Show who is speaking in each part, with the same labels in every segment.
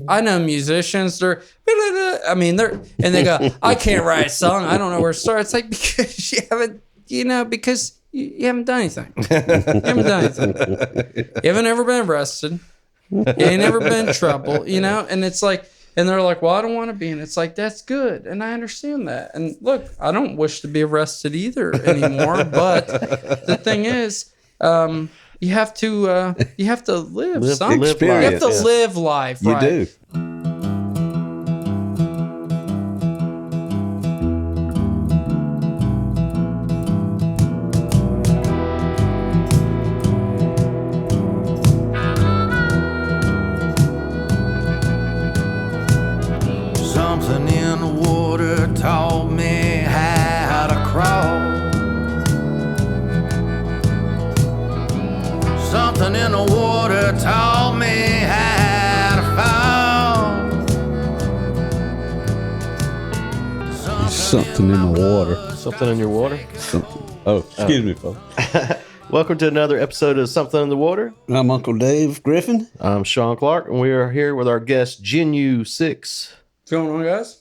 Speaker 1: I know musicians. They're they go, I can't write a song. I don't know where to start. It's like because you haven't, because you haven't done anything. You haven't done anything. You haven't ever been arrested. You ain't never been in trouble, And it's like, and they're like, well, I don't want to be. And it's like, that's good. And I understand that. And look, I don't wish to be arrested either anymore. But the thing is, you have to live something. You have to live life, right?
Speaker 2: You do.
Speaker 3: Something in the water taught me how to crawl. Something in the water taught me how to fall.
Speaker 2: Something in the water.
Speaker 4: Something in your water?
Speaker 2: Excuse me, folks.
Speaker 4: Welcome to another episode of Something in the Water.
Speaker 2: I'm Uncle Dave Griffin.
Speaker 4: I'm Sean Clark, and we are here with our guest, Jenu Six.
Speaker 1: What's going on, guys?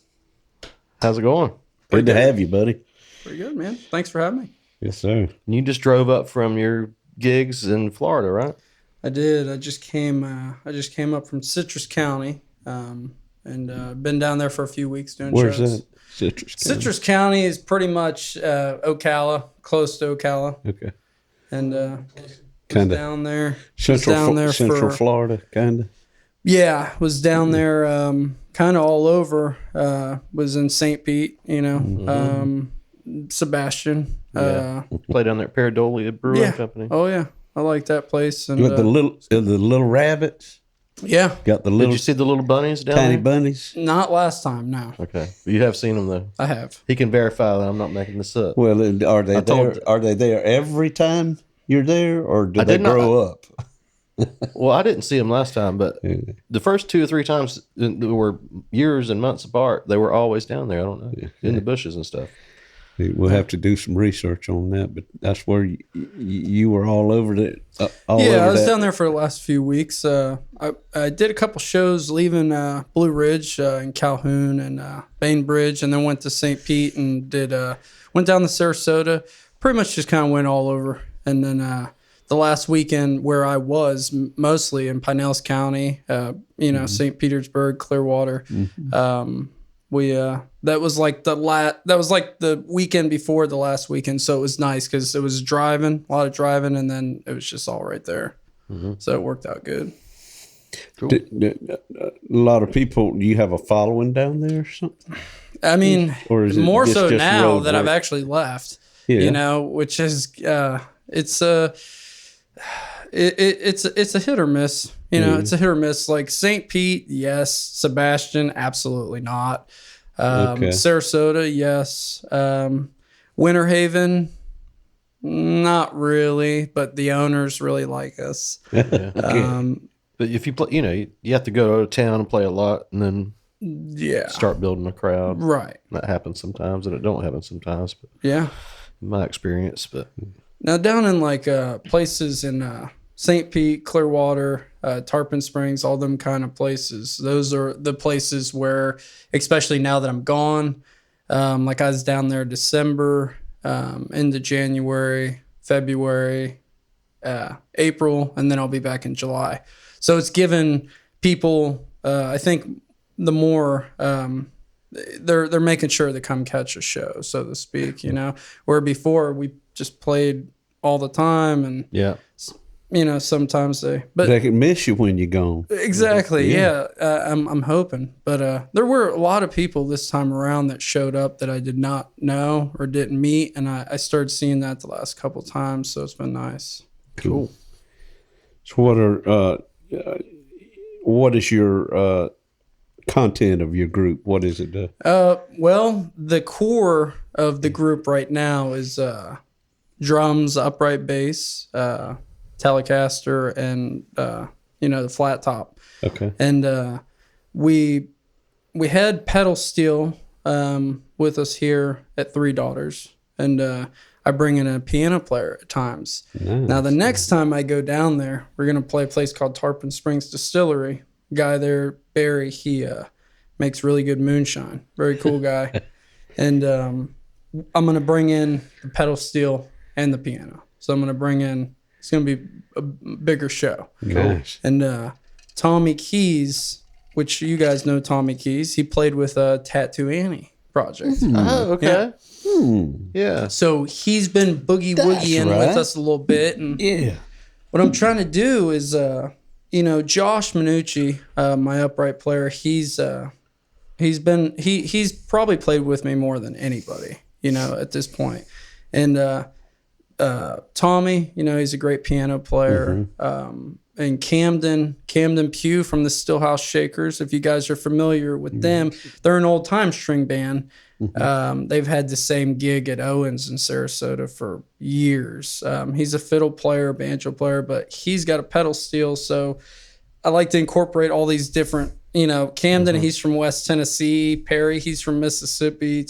Speaker 4: How's it going?
Speaker 2: Good to have you, buddy.
Speaker 1: Pretty good, man. Thanks for having me.
Speaker 2: Yes, sir.
Speaker 4: You just drove up from your gigs in Florida, right?
Speaker 1: I did. I just came up from Citrus County, and been down there for a few weeks doing
Speaker 2: Where's
Speaker 1: shows.
Speaker 2: that? Citrus County.
Speaker 1: Citrus County is pretty much Ocala, close to Ocala,
Speaker 2: Okay.
Speaker 1: and
Speaker 2: Kind of
Speaker 1: down there.
Speaker 2: Central Florida, kind of.
Speaker 1: Yeah, was down there, kind of all over. Was in St. Pete, Sebastian.
Speaker 4: Play down there at Paradolia Brewing Company.
Speaker 1: Oh yeah, I like that place. And
Speaker 2: With the little rabbits.
Speaker 1: yeah,
Speaker 2: Got the
Speaker 4: Did
Speaker 2: little
Speaker 4: you see the little bunnies down
Speaker 2: tiny
Speaker 4: there?
Speaker 2: bunnies.
Speaker 1: not last time. No,
Speaker 4: Okay. You have seen them, though.
Speaker 1: I have.
Speaker 4: He can verify that I'm not making this up.
Speaker 2: Well, are they
Speaker 4: told-
Speaker 2: there? Are they there every time you're there, or do
Speaker 4: I
Speaker 2: they
Speaker 4: did not-
Speaker 2: grow up?
Speaker 4: Well, I didn't see them last time, but the first 2 or 3 times that were years and months apart, they were always down there. I don't know, in the bushes and stuff.
Speaker 2: We'll have to do some research on that, but that's where you were all over it.
Speaker 1: I was down there for the last few weeks. I did a couple shows leaving Blue Ridge in Calhoun and Bainbridge, and then went to St. Pete and went down to Sarasota. Pretty much just kind of went all over. And then the last weekend where I was mostly in Pinellas County, St. Petersburg, Clearwater. That was like the weekend before the last weekend, so it was nice because it was a lot of driving, and then it was just all right there. So it worked out good.
Speaker 4: Cool.
Speaker 2: A lot of people. Do you have a following down there or something?
Speaker 1: I mean,
Speaker 2: Or is it
Speaker 1: more
Speaker 2: just
Speaker 1: so now
Speaker 2: road
Speaker 1: that I've
Speaker 2: work?
Speaker 1: actually left.
Speaker 2: Yeah.
Speaker 1: Which is it's a hit or miss. It's a hit or miss. Like St. Pete, yes. Sebastian, absolutely not.
Speaker 2: Okay.
Speaker 1: Sarasota, yes. Winter Haven, not really, but the owners really like us.
Speaker 4: But if you play, you have to go to town and play a lot, and then start building a crowd.
Speaker 1: Right.
Speaker 4: That happens sometimes, and it don't happen sometimes. But
Speaker 1: Yeah.
Speaker 4: in my experience, but
Speaker 1: Now down in like places in St. Pete, Clearwater, Tarpon Springs, all them kind of places. Those are the places where, especially now that I'm gone, like I was down there December, into January, February, April, and then I'll be back in July. So it's given people, I think, the more they're making sure to come catch a show, so to speak. Where before we just played all the time, and sometimes
Speaker 2: They can miss you when you're gone.
Speaker 1: exactly, I'm hoping, but there were a lot of people this time around that showed up that I did not know or didn't meet, and I started seeing that the last couple of times, so it's been nice.
Speaker 2: Cool. So what is your content of your group? What is it?
Speaker 1: Well, the core of the group right now is drums, upright bass, Telecaster, and the flat top.
Speaker 2: Okay.
Speaker 1: And we had pedal steel with us here at Three Daughters, and I bring in a piano player at times.
Speaker 2: Nice.
Speaker 1: Now the next time I go down there, we're gonna play a place called Tarpon Springs Distillery, guy there, Barry. He makes really good moonshine. Very cool guy. And I'm gonna bring in the pedal steel and the piano. So I'm gonna bring in. It's gonna be a bigger show.
Speaker 2: Nice.
Speaker 1: And Tommy Keys, which you guys know Tommy Keys, he played with Tattoo Annie project.
Speaker 4: Oh, okay. Yeah.
Speaker 1: So he's been boogie woogieing
Speaker 2: right.
Speaker 1: with us a little bit. And
Speaker 2: Yeah.
Speaker 1: what I'm trying to do is, Josh Manucci, my upright player, he's probably played with me more than anybody, at this point. And Tommy, he's a great piano player. And Camden Pugh from the Stillhouse Shakers. If you guys are familiar with them, they're an old time string band. They've had the same gig at Owens in Sarasota for years. He's a fiddle player, banjo player, but he's got a pedal steel. So I like to incorporate all these different, Camden, he's from West Tennessee. Perry, he's from Mississippi.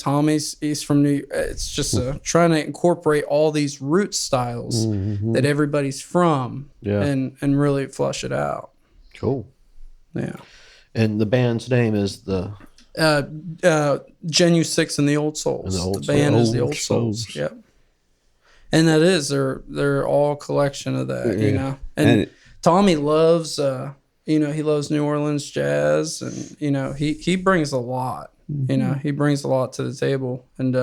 Speaker 1: He's from New York. It's just trying to incorporate all these root styles that everybody's from and really flush it out.
Speaker 4: Cool.
Speaker 1: Yeah.
Speaker 4: And the band's name is the
Speaker 1: Jenu Six and the Old Souls. The band is the Old Souls. Yep. And that is they're all a collection of that, And Tommy loves he loves New Orleans jazz, and he brings a lot. He brings a lot to the table, and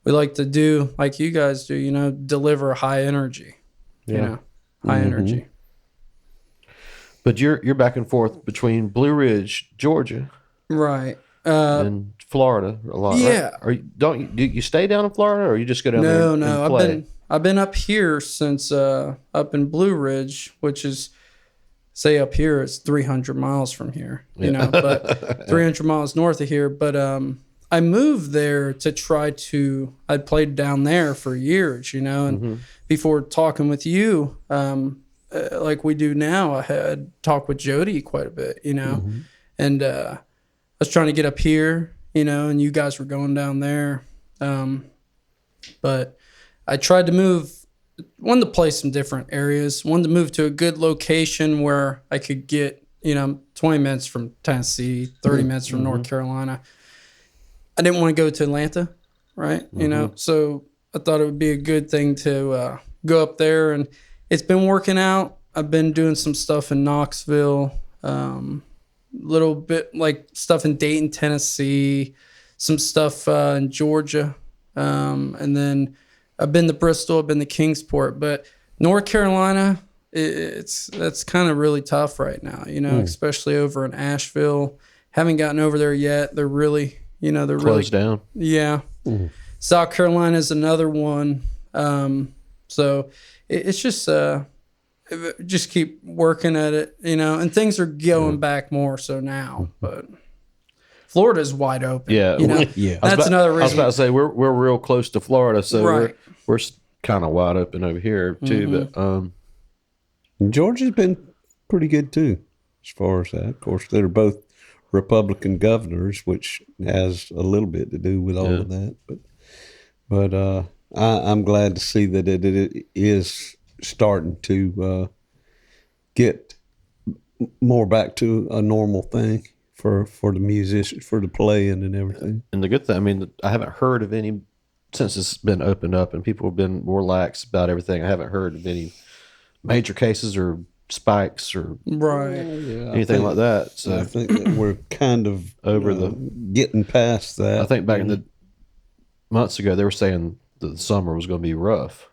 Speaker 1: we like to do like you guys do. Deliver high energy. High energy.
Speaker 4: But you're back and forth between Blue Ridge, Georgia,
Speaker 1: right,
Speaker 4: and Florida a lot.
Speaker 1: Yeah.
Speaker 4: Right? Do you stay down in Florida, or you just go down there?
Speaker 1: No.
Speaker 4: And play?
Speaker 1: I've been up here since up in Blue Ridge, which is. Say up here, it's 300 miles from here, but 300 miles north of here. But I moved there to I played down there for years, and before talking with you, like we do now, I had talked with Jody quite a bit, and I was trying to get up here, and you guys were going down there. But I tried to wanted to play some different areas, wanted to move to a good location where I could get, 20 minutes from Tennessee, 30 minutes from North Carolina. I didn't want to go to Atlanta, right? So I thought it would be a good thing to go up there, and it's been working out. I've been doing some stuff in Knoxville, little bit like stuff in Dayton, Tennessee, some stuff in Georgia, and then I've been to Bristol, I've been to Kingsport, but North Carolina, that's kind of really tough right now, especially over in Asheville. Haven't gotten over there yet. They're really, they're
Speaker 4: closed down.
Speaker 1: Yeah. South Carolina is another one. So it's just keep working at it, and things are going back more so now, but Florida's wide open.
Speaker 4: Yeah.
Speaker 1: That's another reason.
Speaker 4: I was about to say we're real close to Florida, so
Speaker 1: Right.
Speaker 4: we're kind of wide open over here too. But
Speaker 2: Georgia's been pretty good too, as far as that. Of course, they're both Republican governors, which has a little bit to do with all of that. But I'm glad to see that it is starting to get more back to a normal thing for the musicians, for the playing and everything.
Speaker 4: And the good thing, I haven't heard of any, since it's been opened up and people have been more lax about everything, I haven't heard of any major cases or spikes or anything like that. So
Speaker 2: I think that we're kind of
Speaker 4: over
Speaker 2: getting past that.
Speaker 4: I think back in the months ago, they were saying that the summer was going to be rough.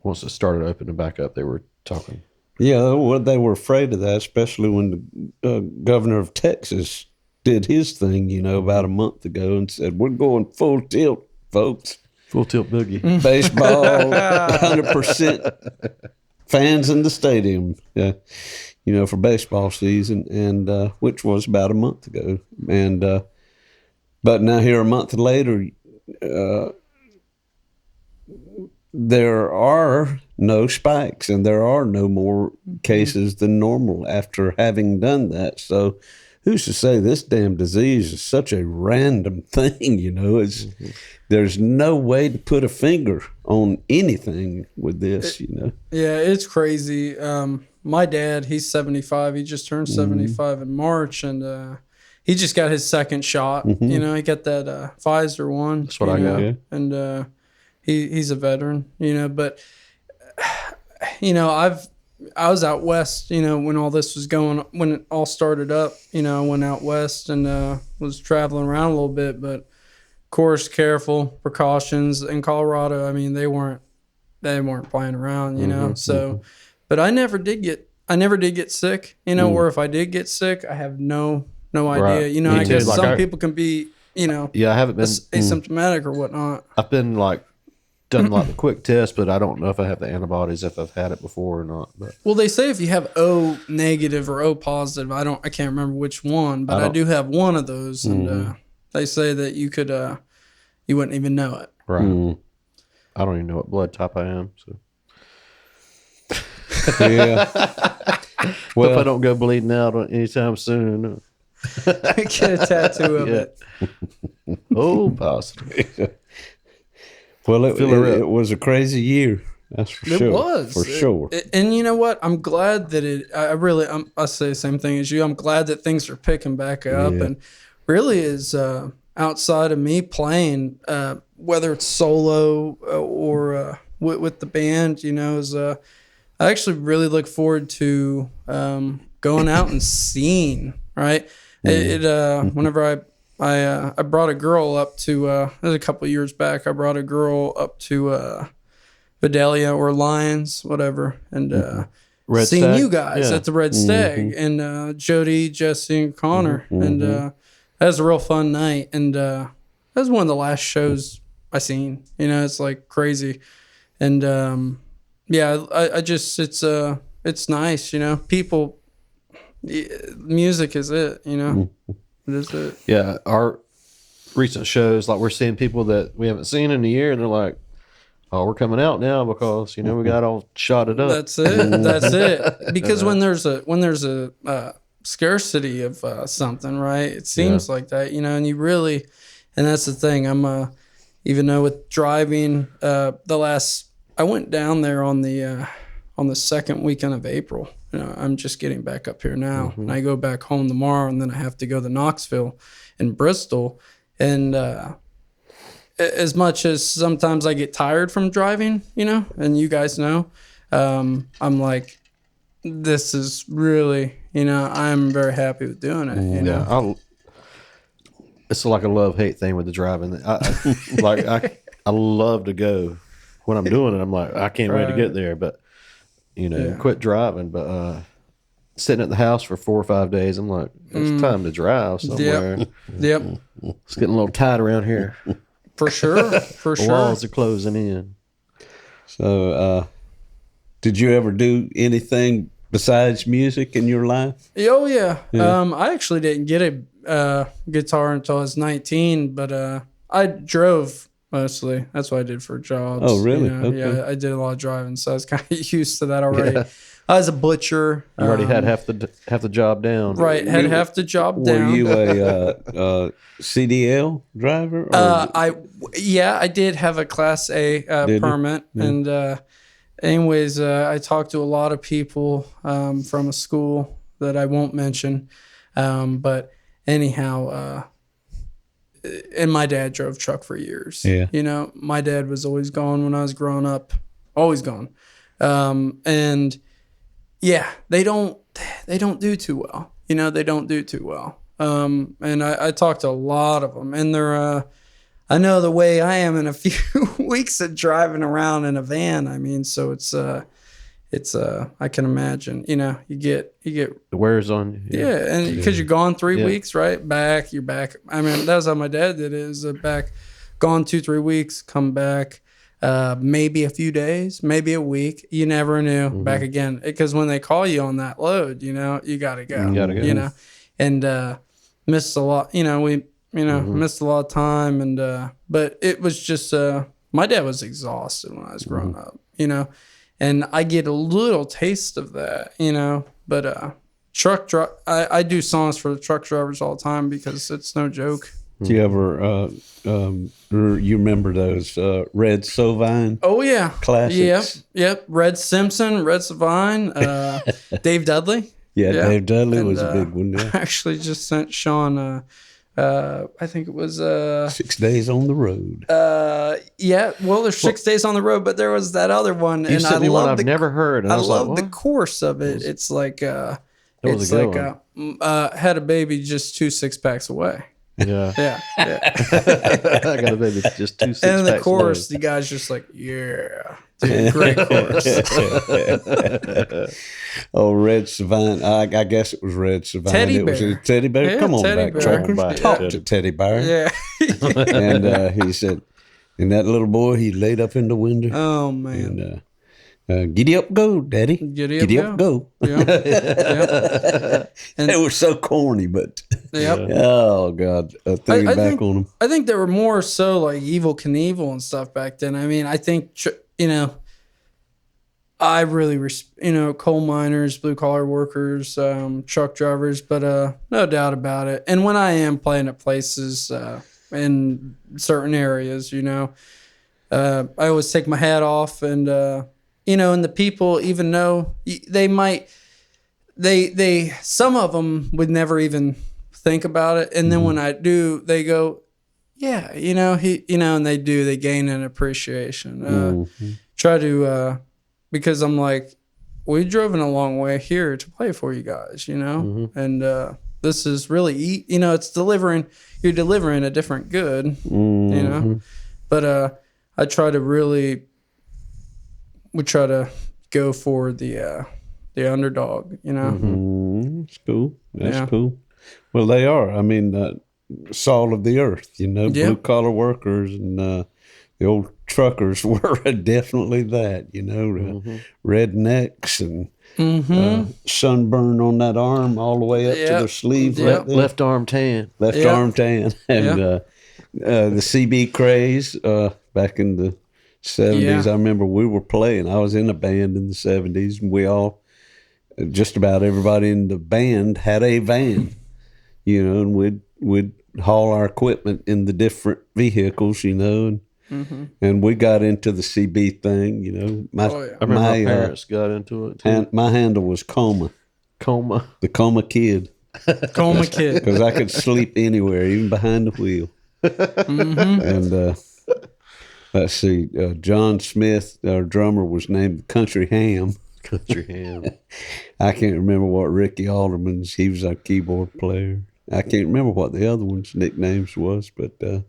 Speaker 4: Once it started opening back up, they were talking.
Speaker 2: Yeah, well, they were afraid of that, especially when the governor of Texas did his thing, about a month ago and said, we're going full tilt, folks.
Speaker 4: Full tilt boogie.
Speaker 2: Baseball, 100% fans in the stadium, for baseball season, and which was about a month ago. And but now here a month later, there are no spikes and there are no more cases than normal after having done that. So who's to say this damn disease is such a random thing? It's there's no way to put a finger on anything with this.
Speaker 1: Yeah, it's crazy. My dad, he's 75. He just turned 75 in March, and he just got his second shot. He got that Pfizer one.
Speaker 4: That's what I got.
Speaker 2: Okay.
Speaker 1: And he's a veteran. But I was out west, when all this was when it all started up, I went out west and was traveling around a little bit, but of course, careful precautions in Colorado. I mean, they weren't playing around, so, but I never did get sick, or if I did get sick, I have no idea,
Speaker 4: Right.
Speaker 1: I guess some people can be,
Speaker 4: I haven't been
Speaker 1: asymptomatic or whatnot.
Speaker 4: I've been done the quick test, but I don't know if I have the antibodies, if I've had it before or not. But
Speaker 1: well, they say if you have O negative or O positive, I can't remember which one, but I do have one of those, and they say that you could, you wouldn't even know it.
Speaker 4: Right. I don't even know what blood type I am. So
Speaker 2: Yeah.
Speaker 4: Well, hope I don't go bleeding out anytime soon.
Speaker 1: Get a tattoo of it.
Speaker 4: Oh, positive.
Speaker 2: Well, it was a crazy year. That's for sure.
Speaker 1: It was
Speaker 2: for sure.
Speaker 1: And you know what? I'm glad that I say the same thing as you. I'm glad that things are picking back up, and really is outside of me playing, whether it's solo or with the band. I actually really look forward to going out and seeing. Right? Whenever I brought a girl up to, it was a couple of years back, I brought a girl up to Vidalia or Lions, whatever, and seeing
Speaker 4: Stag?
Speaker 1: you guys at the Red Stag, and Jody, Jesse, and Connor, and that was a real fun night, and that was one of the last shows I seen. It's crazy, and I just it's nice, people. Music is it, It is it.
Speaker 4: Yeah, our recent shows, we're seeing people that we haven't seen in a year, and they're like, "Oh, we're coming out now because we got all shotted up."
Speaker 1: That's it. That's it. Because when there's a scarcity of something, right? It seems like that, and you really, and that's the thing. I'm even though with driving, I went down there on the second weekend of April. I'm just getting back up here now, and I go back home tomorrow, and then I have to go to Knoxville and Bristol. And as much as sometimes I get tired from driving, and you guys know, I'm like, this is really, I'm very happy with doing it.
Speaker 4: It's like a love-hate thing with the driving. I love to go when I'm doing it. I'm like, I can't wait to get there, but quit driving. But sitting at the house for 4 or 5 days, I'm like, it's time to drive somewhere.
Speaker 1: Yep.
Speaker 4: It's getting a little tight around here.
Speaker 1: For sure.
Speaker 4: The walls are closing in.
Speaker 2: So, did you ever do anything besides music in your life?
Speaker 1: Oh yeah. I actually didn't get a guitar until I was 19, but I drove mostly. That's what I did for jobs.
Speaker 2: Oh, really? Okay.
Speaker 1: Yeah, I did a lot of driving, so I was kind of used to that already. Yeah. I was a butcher.
Speaker 4: You already had half the job down.
Speaker 1: Right, had half the job down.
Speaker 2: Were you a CDL driver?
Speaker 1: I did have a Class A permit, and anyways, I talked to a lot of people from a school that I won't mention, but anyhow, and my dad drove truck for years.
Speaker 2: Yeah,
Speaker 1: my dad was always gone when I was growing up, always gone, and. Yeah, they don't do too well. They don't do too well. And I talked to a lot of them, and they're, I know the way I am in a few weeks of driving around in a van. I mean, so it's I can imagine, you get
Speaker 4: the wears on you.
Speaker 1: Yeah, and because you're gone 3 weeks, right? You're back. I mean, that's how my dad did it, is back, gone 2-3 weeks, come back. Maybe a few days, maybe a week. You never knew. Back again, because when they call you on that load, you gotta go.
Speaker 4: You gotta go.
Speaker 1: And missed a lot. We missed a lot of time, and but it was just my dad was exhausted when I was growing up. And I get a little taste of that. But I do songs for the truck drivers all the time because it's no joke.
Speaker 2: Do you ever you remember those Red Sovine?
Speaker 1: Oh yeah,
Speaker 2: classics.
Speaker 1: Yep. Red Simpson, Red Sovine, Dave Dudley.
Speaker 2: Yeah, Dave Dudley was a big one. Yeah.
Speaker 1: I actually just sent Sean. I think it was
Speaker 2: 6 Days on the Road.
Speaker 1: Yeah, well, there's 6 days on the road, but there was that other one, and I love
Speaker 4: I've never heard. And
Speaker 1: I love the chorus of it. It's like it's like had a baby just 2 6-packs away.
Speaker 4: Yeah.
Speaker 1: Yeah.
Speaker 4: I got a baby just 2 6-packs.
Speaker 1: And in the chorus, the guy's just like, yeah. Dude, great chorus.
Speaker 2: Oh, Red Savine. I guess it was Red Savine.
Speaker 1: Teddy
Speaker 2: it was
Speaker 1: Bear.
Speaker 2: a Teddy Bear.
Speaker 1: Yeah,
Speaker 2: Come on
Speaker 1: Teddy
Speaker 2: back,
Speaker 1: Bear.
Speaker 2: truckers.
Speaker 4: Come on
Speaker 2: Talk
Speaker 4: back.
Speaker 2: to Teddy Bear.
Speaker 1: Yeah.
Speaker 2: And he said, and that little boy, he laid up in the window.
Speaker 1: Oh, man.
Speaker 2: And giddy up, go, Daddy.
Speaker 1: Giddy up,
Speaker 2: go.
Speaker 1: Yeah. And
Speaker 2: it was so corny, but
Speaker 1: yep.
Speaker 2: oh god, thinking
Speaker 1: I
Speaker 2: back
Speaker 1: think,
Speaker 2: on them.
Speaker 1: I think they were more so like Evil Knievel and stuff back then. I mean, I think I really coal miners, blue collar workers, truck drivers, but no doubt about it. And when I am playing at places in certain areas, I always take my hat off and and the people, even though they might, some of them would never even think about it. And then when I do, they go, yeah, and they gain an appreciation. Try to, because I'm like, we drove a long way here to play for you guys, and this is really, it's you're delivering a different good, but I try to we try to go for the underdog,
Speaker 2: It's cool. That's cool. Well, they are. I mean, salt of the earth, blue collar workers and the old truckers were definitely that, rednecks and sunburn on that arm all the way up to their sleeve.
Speaker 1: Yep.
Speaker 2: Right there.
Speaker 4: Left arm tan.
Speaker 2: Left arm tan. And the CB craze back in the 70s. I remember we were playing. I was in a band in the 70s, and we all, just about everybody in the band had a van, and we'd haul our equipment in the different vehicles, and we got into the CB thing,
Speaker 4: I remember my parents got into it too.
Speaker 2: And my handle was Coma. The Coma Kid.
Speaker 1: Coma Kid.
Speaker 2: Because I could sleep anywhere, even behind the wheel. And let's see, John Smith, our drummer, was named Country Ham.
Speaker 4: Country Ham.
Speaker 2: I can't remember what Ricky Alderman's, he was our keyboard player. I can't remember what the other one's nicknames was, but that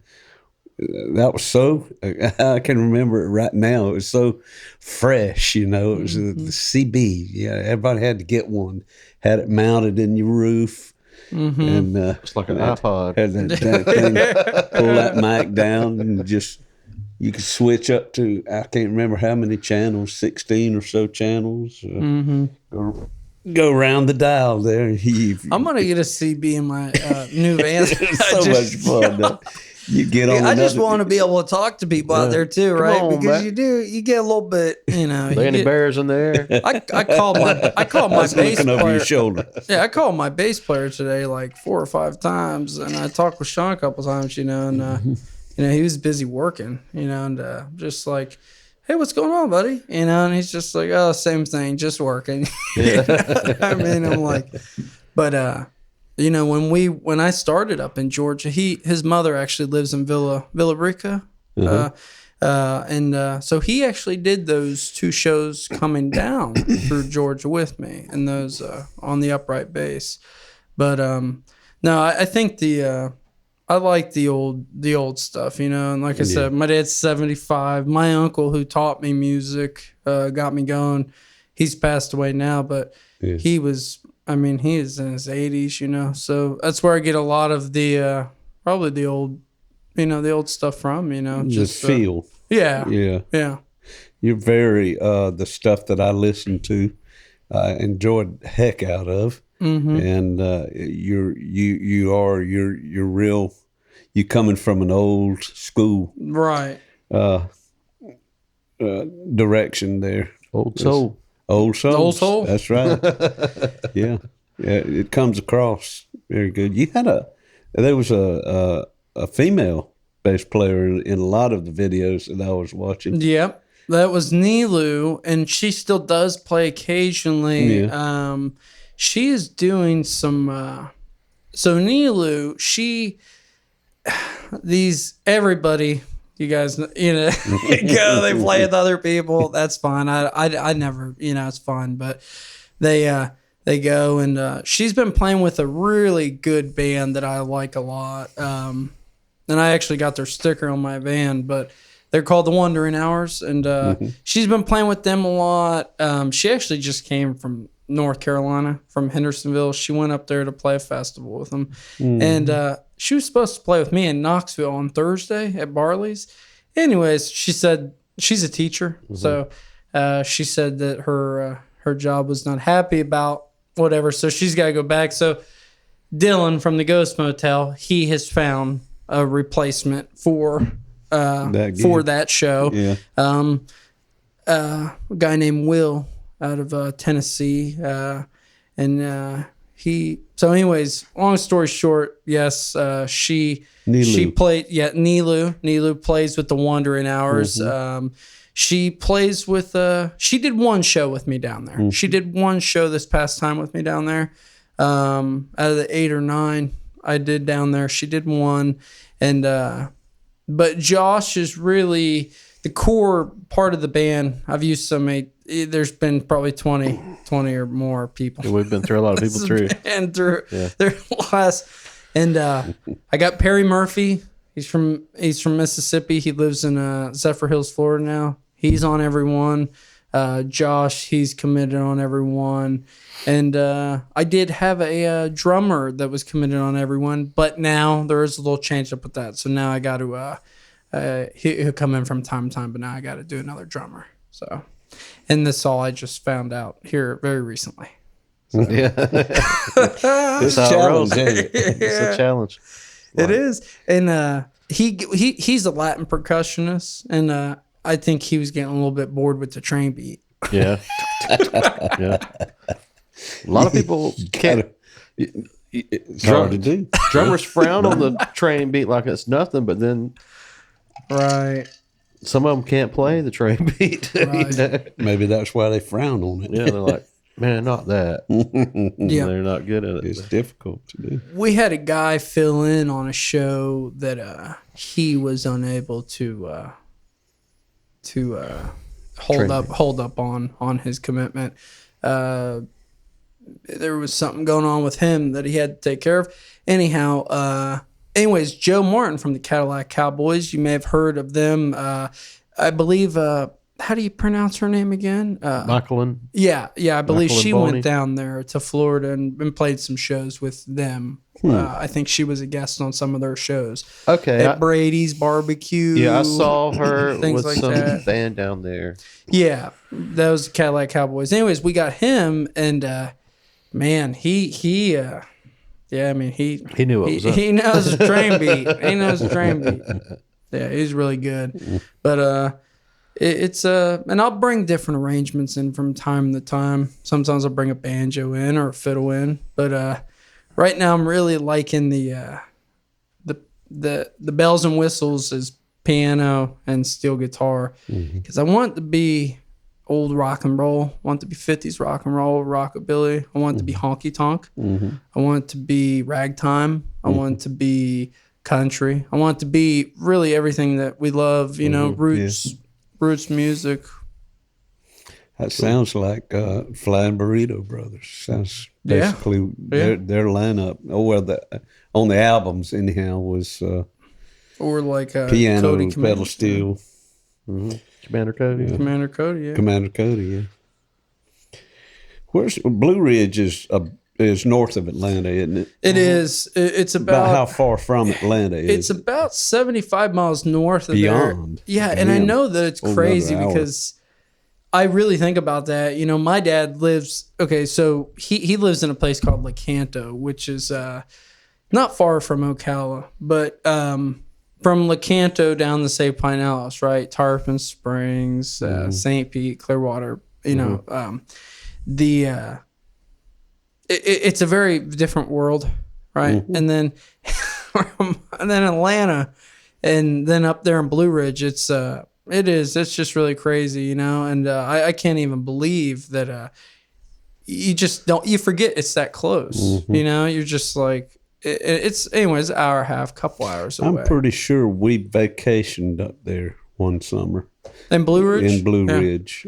Speaker 2: was so, I can remember it right now. It was so fresh, it was the CB. Yeah, everybody had to get one. Had it mounted in your roof. And
Speaker 4: it's like an iPod.
Speaker 2: Had that thing, pull that mic down and just, you could switch up to, I can't remember how many channels, 16 or so channels. Go around the dial there.
Speaker 1: I'm going to get a CB in my new van.
Speaker 2: It's so much fun. You get on.
Speaker 1: I just want to be able to talk to people out there too, right?
Speaker 4: on,
Speaker 1: because you get a little bit,
Speaker 4: Any bears in there?
Speaker 1: I called my bass
Speaker 2: looking over
Speaker 1: player.
Speaker 2: your shoulder.
Speaker 1: Yeah, I called my bass player today like 4 or 5 times, and I talked with Sean a couple times, and he was busy working, and just like, hey, what's going on, buddy? And he's just like, oh, same thing, just working. I mean, I'm like, but when I started up in Georgia, his mother actually lives in Villa Rica, and so he actually did those 2 shows coming down through Georgia with me, and those on the upright bass. But no, I think I like the old stuff, and like I said, my dad's 75. My uncle who taught me music, got me going. He's passed away now, but he was, he is in his 80s, so that's where I get a lot of the, probably the old, the old stuff from,
Speaker 2: Just feel.
Speaker 1: Yeah.
Speaker 2: You're very, the stuff that I listen to, I enjoyed the heck out of. And you're real. You coming from an old school,
Speaker 1: right?
Speaker 2: Direction there.
Speaker 4: Old soul.
Speaker 2: Old soul.
Speaker 1: Old soul.
Speaker 2: That's right. Yeah. Yeah, it comes across very good. There was a female bass player in a lot of the videos that I was watching.
Speaker 1: Yep. That was Nilu, and she still does play occasionally.
Speaker 2: Yeah.
Speaker 1: She is doing some. So Nilu, everybody, you guys, go. They play with other people. That's fine. I never, it's fun, but they go, and she's been playing with a really good band that I like a lot. And I actually got their sticker on my van, but they're called the Wandering Hours, and she's been playing with them a lot. She actually just came from North Carolina, from Hendersonville. She went up there to play a festival with them, and she was supposed to play with me in Knoxville on Thursday at Barley's. Anyways, she said she's a teacher, so she said that her job was not happy about whatever, so she's got to go back. So Dylan from the Ghost Motel, he has found a replacement for that show.
Speaker 2: Yeah.
Speaker 1: A guy named Will out of Tennessee, and he. So, anyways, long story short, yes, she played. Yeah, Nilu plays with the Wandering Hours. She plays with. She did one show with me down there. She did one show this past time with me down there. Out of the 8 or 9 I did down there, she did one, and. But Josh is really the core part of the band. I've used there's been probably 20 or more people.
Speaker 4: Yeah, we've been through a lot of people through.
Speaker 1: And through their last. And I got Perry Murphy. He's from Mississippi. He lives in Zephyr Hills, Florida now. He's on every one. Josh, he's committed on every one. And I did have a drummer that was committed on everyone, but now there is a little change up with that. So now I got to, he'll come in from time to time, but now I got to do another drummer. So, and this all I just found out here very recently. So.
Speaker 4: Yeah.
Speaker 2: It's a challenge, isn't it?
Speaker 4: It's a challenge.
Speaker 1: It is. And he's a Latin percussionist, and I think he was getting a little bit bored with the train beat.
Speaker 4: Yeah. Yeah. A lot of people can't.
Speaker 2: It's hard to do.
Speaker 4: Drummers frown on the train beat like it's nothing, but then some of them can't play the train beat.
Speaker 1: Right.
Speaker 2: Maybe that's why they frown on it.
Speaker 4: Yeah, they're like, man, not that.
Speaker 1: Yeah,
Speaker 4: they're not good at it.
Speaker 2: It's difficult to do.
Speaker 1: We had a guy fill in on a show that he was unable to hold up on his commitment. There was something going on with him that he had to take care of. Anyways, Joe Martin from the Cadillac Cowboys, you may have heard of them. I believe, how do you pronounce her name again?
Speaker 4: Michaelin.
Speaker 1: Yeah, I believe
Speaker 4: Michaelin
Speaker 1: she
Speaker 4: Boney.
Speaker 1: went down there to Florida and played some shows with them. I think she was a guest on some of their shows.
Speaker 4: Okay.
Speaker 1: At Brady's Barbecue.
Speaker 4: Yeah, I saw her
Speaker 1: things
Speaker 4: with
Speaker 1: like
Speaker 4: some
Speaker 1: that.
Speaker 4: band down there.
Speaker 1: Yeah, that was the Cadillac Cowboys. Anyways, we got him, and man, he
Speaker 4: knew what was up.
Speaker 1: He knows the train beat. He knows the train beat. Yeah, he's really good. But it's and I'll bring different arrangements in from time to time. Sometimes I'll bring a banjo in or a fiddle in. But right now I'm really liking the bells and whistles as piano and steel guitar, because I want it to be old rock and roll. I want it to be 50s rock and roll, rockabilly. I want it to be honky tonk. I want it to be ragtime. I want it to be country. I want it to be really everything that we love, roots music.
Speaker 2: That sounds like Flying Burrito Brothers. Sounds basically their lineup. On the albums anyhow was
Speaker 1: or like
Speaker 2: piano,
Speaker 1: Cody
Speaker 2: pedal steel.
Speaker 4: Commander Cody.
Speaker 2: Yeah.
Speaker 1: Commander Cody, yeah.
Speaker 2: Commander Cody, yeah. Where's Blue Ridge is north of Atlanta, isn't it?
Speaker 1: It is. It's
Speaker 2: About how far from Atlanta is
Speaker 1: It's
Speaker 2: it?
Speaker 1: about 75 miles north of
Speaker 2: Beyond.
Speaker 1: there. Yeah, and I know that it's
Speaker 2: Over
Speaker 1: crazy
Speaker 2: another hour.
Speaker 1: because I really think about that. My dad lives, so he lives in a place called Lecanto, which is not far from Ocala, but from Lecanto down to, say, Pinellas, right? Tarpon Springs, St. Pete, Clearwater, it's a very different world, right? And then Atlanta, and then up there in Blue Ridge, it's just really crazy, you know. And I can't even believe that you forget it's that close, you know. You're just like it's anyways, hour and a half, couple hours away.
Speaker 2: I'm pretty sure we vacationed up there one summer
Speaker 1: in Blue Ridge.
Speaker 2: In Blue Ridge,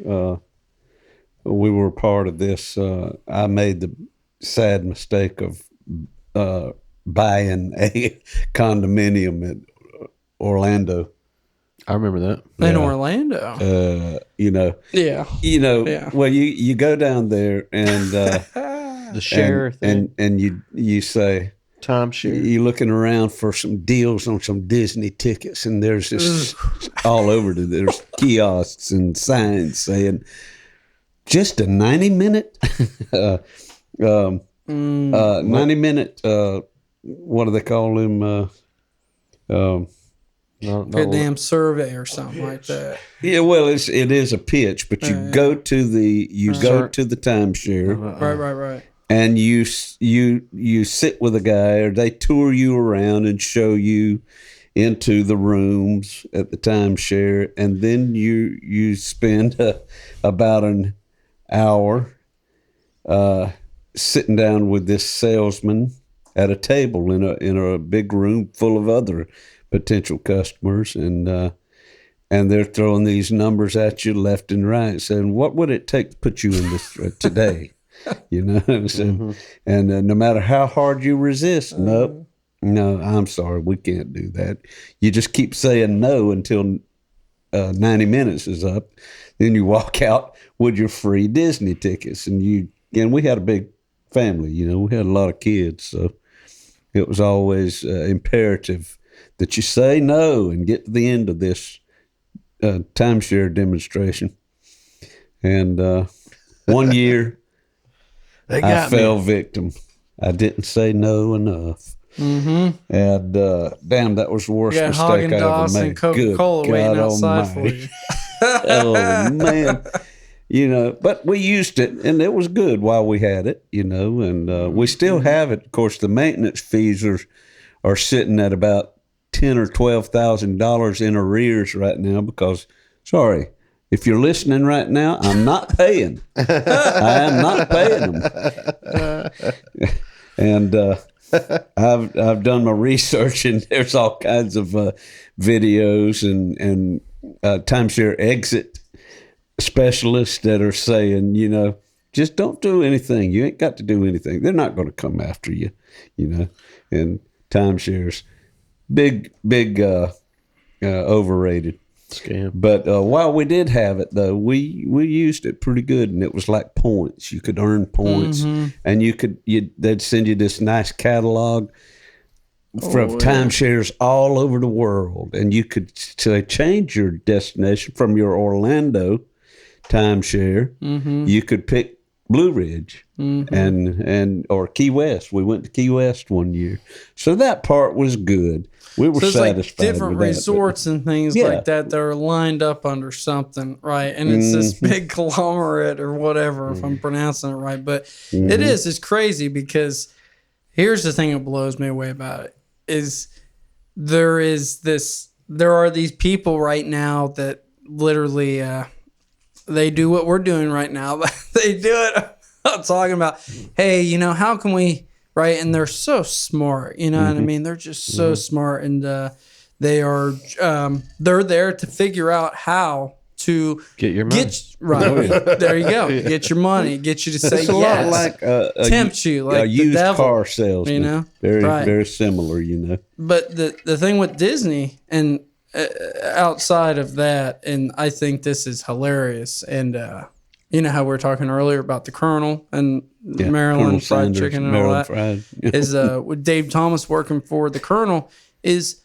Speaker 2: we were part of this. I made the sad mistake of buying a condominium at Orlando.
Speaker 4: I remember that.
Speaker 1: In Orlando.
Speaker 2: You know.
Speaker 1: Yeah.
Speaker 2: You know. Yeah. Well, you go down there and
Speaker 4: the share thing,
Speaker 2: and you say
Speaker 4: timeshare.
Speaker 2: You're looking around for some deals on some Disney tickets, and there's just all over. There's kiosks and signs saying just a 90-minute. 90-minute. What do they call them?
Speaker 1: Damn survey or something like that.
Speaker 2: Yeah, well, it is a pitch, but you go to the timeshare,
Speaker 1: right,
Speaker 2: and you sit with a guy, or they tour you around and show you into the rooms at the timeshare, and then you spend about an hour sitting down with this salesman at a table in a big room full of other potential customers, and they're throwing these numbers at you left and right, saying, "What would it take to put you in this today?" You know, and no matter how hard you resist, no, I'm sorry, we can't do that. You just keep saying no until 90 minutes is up. Then you walk out with your free Disney tickets, and we had a big family. You know, we had a lot of kids, so it was always imperative that you say no and get to the end of this timeshare demonstration. And one year, I fell victim. I didn't say no enough. Mm-hmm. And damn, that was the worst mistake I ever made.
Speaker 1: And Coca-Cola waiting outside for you.
Speaker 2: Oh, man. You know, but we used it, and it was good while we had it, you know, and we still have it. Of course, the maintenance fees are sitting at about $10,000 or $12,000 in arrears right now because, sorry, if you're listening right now, I'm not paying. I am not paying them. And I've done my research, and there's all kinds of videos and timeshare exit specialists that are saying, you know, just don't do anything. You ain't got to do anything. They're not going to come after you, you know. And timeshares, big overrated
Speaker 4: scam.
Speaker 2: But while we did have it, though, we used it pretty good, and it was like points. You could earn points, and they'd send you this nice catalog from timeshares all over the world, and you could change your destination from your Orlando timeshare. You could pick Blue Ridge and or Key West. We went to Key West one year, so that part was good. We were satisfied
Speaker 1: like different
Speaker 2: with
Speaker 1: resorts and things like that are lined up under something, right? And it's this big conglomerate or whatever, if I'm pronouncing it right. But it's crazy, because here's the thing that blows me away about it is there are these people right now that literally they do what we're doing right now. They do it. I'm talking about, hey, you know, how can we, right? And they're so smart, you know what I mean? They're just so smart, and they're there to figure out how to
Speaker 4: get your money.
Speaker 1: There you go. Get your money. Get you to say
Speaker 2: it's a lot like
Speaker 1: tempt you like
Speaker 2: a used
Speaker 1: the devil,
Speaker 2: car salesman.
Speaker 1: You know,
Speaker 2: very similar. You know,
Speaker 1: but the thing with Disney and outside of that, and I think this is hilarious, and you know how we were talking earlier about the Colonel and Maryland fried chicken and all that is with Dave Thomas working for the Colonel is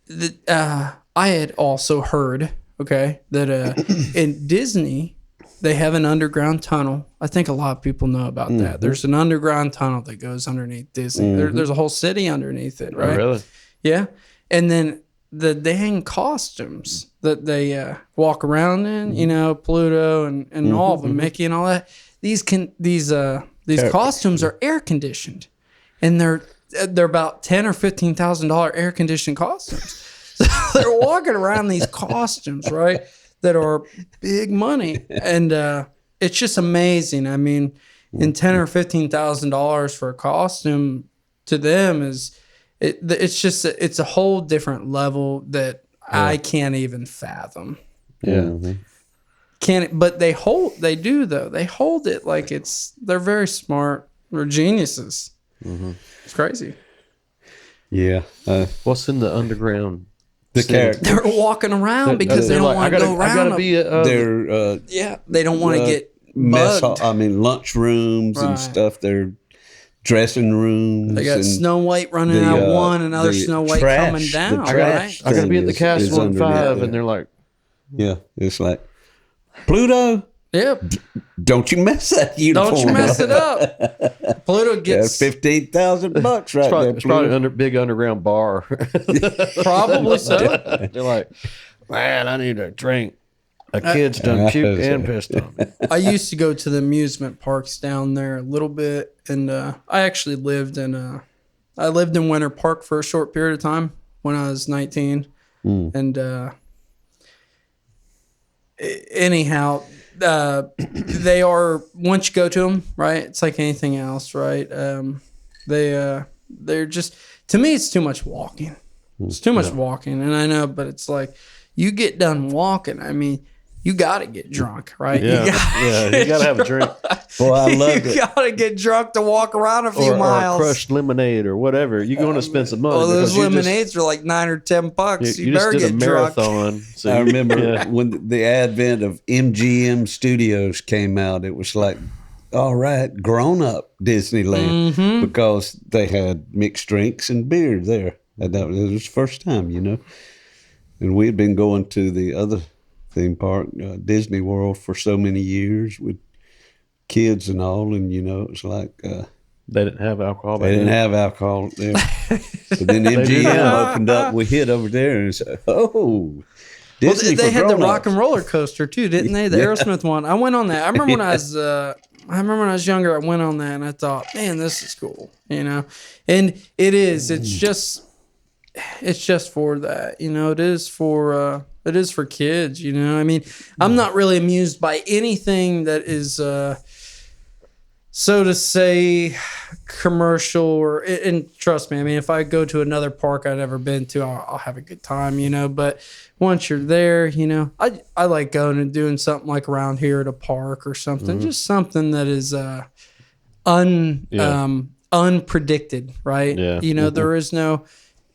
Speaker 1: that I had also heard that in Disney they have an underground tunnel. I think a lot of people know about that. There's an underground tunnel that goes underneath Disney. There's a whole city underneath it, right?
Speaker 4: Oh, really?
Speaker 1: Yeah. And then the dang costumes that they walk around in, you know, Pluto and all of them, Mickey and all that. These these costumes are air conditioned, and they're about $10,000 or $15,000 air conditioned costumes. So they're walking around these costumes, right, that are big money, and it's just amazing. I mean, and $10,000 or $15,000 for a costume to them it's a whole different level that I can't even fathom.
Speaker 4: Yeah.
Speaker 1: But they hold it like they're very smart. They're geniuses. It's crazy.
Speaker 2: Yeah.
Speaker 4: What's in the underground?
Speaker 2: The character.
Speaker 1: They're walking around because they don't want to go around.
Speaker 4: I gotta be.
Speaker 1: They don't want to get bugged.
Speaker 2: Lunch rooms and stuff. They're dressing rooms.
Speaker 1: They got Snow White running out one, and other Snow White coming down. Right?
Speaker 4: I gotta be at the Castle on 5, and they're like,
Speaker 2: yeah, it's like Pluto.
Speaker 1: Yep.
Speaker 2: Don't you mess that uniform.
Speaker 1: Don't you mess it up. Pluto gets
Speaker 2: $15,000 right there.
Speaker 4: It's probably a big underground bar.
Speaker 1: Probably so.
Speaker 4: They're like, man, I need a drink. A kid's done puked and pissed on me.
Speaker 1: I used to go to the amusement parks down there a little bit, and I actually lived in Winter Park for a short period of time when I was 19. And anyhow, they are, once you go to them, right, it's like anything else, right? They're just, to me, it's too much walking. It's too much walking, and I know, but it's like, you get done walking, I mean, you got to get drunk, right?
Speaker 4: Yeah, you got to have a drink.
Speaker 2: Boy, I loved it.
Speaker 1: You got to get drunk to walk around a few miles.
Speaker 4: Or crushed lemonade or whatever. You're going to spend some money.
Speaker 1: Well, those lemonades are like $9 or $10. You better
Speaker 4: just did
Speaker 1: get
Speaker 4: a
Speaker 1: drunk.
Speaker 4: marathon. So
Speaker 2: I remember when the advent of MGM Studios came out, it was like, all right, grown-up Disneyland, because they had mixed drinks and beer there. And that was the first time, you know. And we had been going to the other theme park, Disney World, for so many years with kids and all, and you know, it's like
Speaker 4: they didn't have alcohol.
Speaker 2: They didn't have alcohol there. But then MGM opened up. We hit over there and said, "Oh, Disney!"
Speaker 1: Well, they had the
Speaker 2: grown-ups.
Speaker 1: rock and roller coaster too, didn't they? The Aerosmith one. I went on that. I remember when I was younger. I went on that and I thought, man, this is cool, you know. And it is. It's just for that, you know. It is for kids, you know. I mean, I'm not really amused by anything that is, so to say, commercial and trust me, I mean, if I go to another park I've never been to, I'll have a good time, you know. But once you're there, you know, I like going and doing something like around here at a park or something, just something that is unpredicted, right?
Speaker 4: Yeah.
Speaker 1: You know, there is no.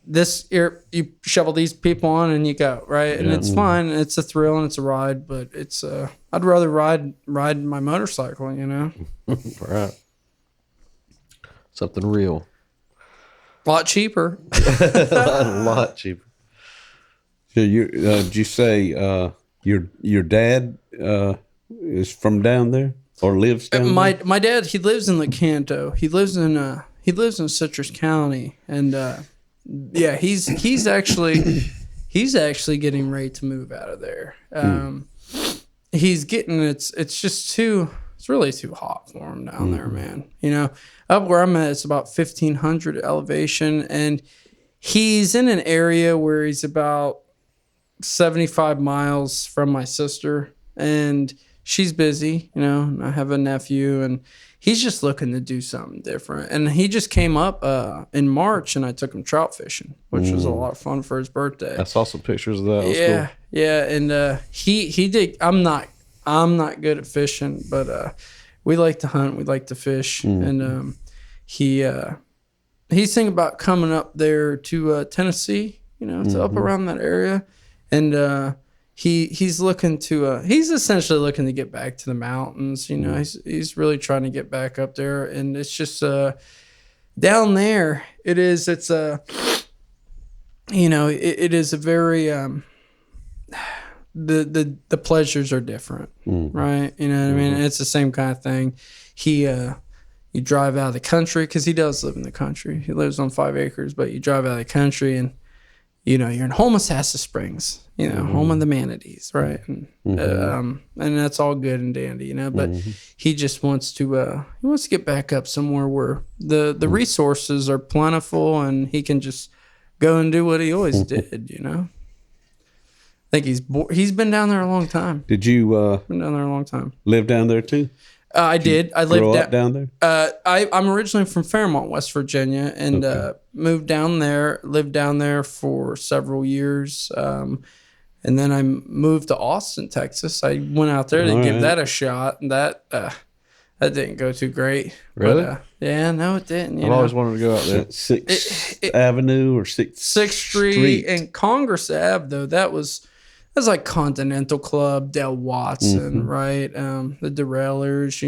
Speaker 1: You shovel these people on and you go, right? And it's fine. It's a thrill and it's a ride, but it's I'd rather ride my motorcycle, you know.
Speaker 4: Right. Something real.
Speaker 1: A lot cheaper.
Speaker 4: A lot cheaper.
Speaker 2: So did you say your dad is from down there or lives down there?
Speaker 1: My dad, he lives in Lecanto. He lives in Citrus County, and yeah, he's actually getting ready to move out of there. He's getting it's really too hot for him down there, man. You know, up where I'm at, it's about 1,500 elevation, and he's in an area where he's about 75 miles from my sister, and she's busy, you know, and I have a nephew, and he's just looking to do something different. And he just came up in March, and I took him trout fishing, which was a lot of fun for his birthday.
Speaker 4: I saw some pictures of that. It was cool.
Speaker 1: Yeah, and he did. I'm not good at fishing, but we like to hunt, we like to fish, and he's thinking about coming up there to Tennessee, you know, to up around that area, and he's looking to he's essentially looking to get back to the mountains, you know. He's really trying to get back up there, and it's just down there it's you know, it is a very the pleasures are different, right? You know what I mean? It's the same kind of thing. You drive out of the country, because he does live in the country. He lives on 5 acres, but you drive out of the country and you're in Homosassa Springs, home of the manatees, right? And that's all good and dandy, but he just wants to get back up somewhere where the resources are plentiful and he can just go and do what he always did, I think he's been down there a long time.
Speaker 2: Did you
Speaker 1: been down there a long time?
Speaker 2: Live down there too?
Speaker 1: I did. I lived
Speaker 2: up down there.
Speaker 1: I'm originally from Fairmont, West Virginia, and moved down there. Lived down there for several years, and then I moved to Austin, Texas. I went out there to give that a shot, and that didn't go too great.
Speaker 4: Really?
Speaker 1: But, yeah, no, it didn't.
Speaker 4: I've always wanted to go out there.
Speaker 2: 6th Avenue or 6th
Speaker 1: Street and Congress Ave, though, that's like Continental Club, Del Watson, right? The Derailers,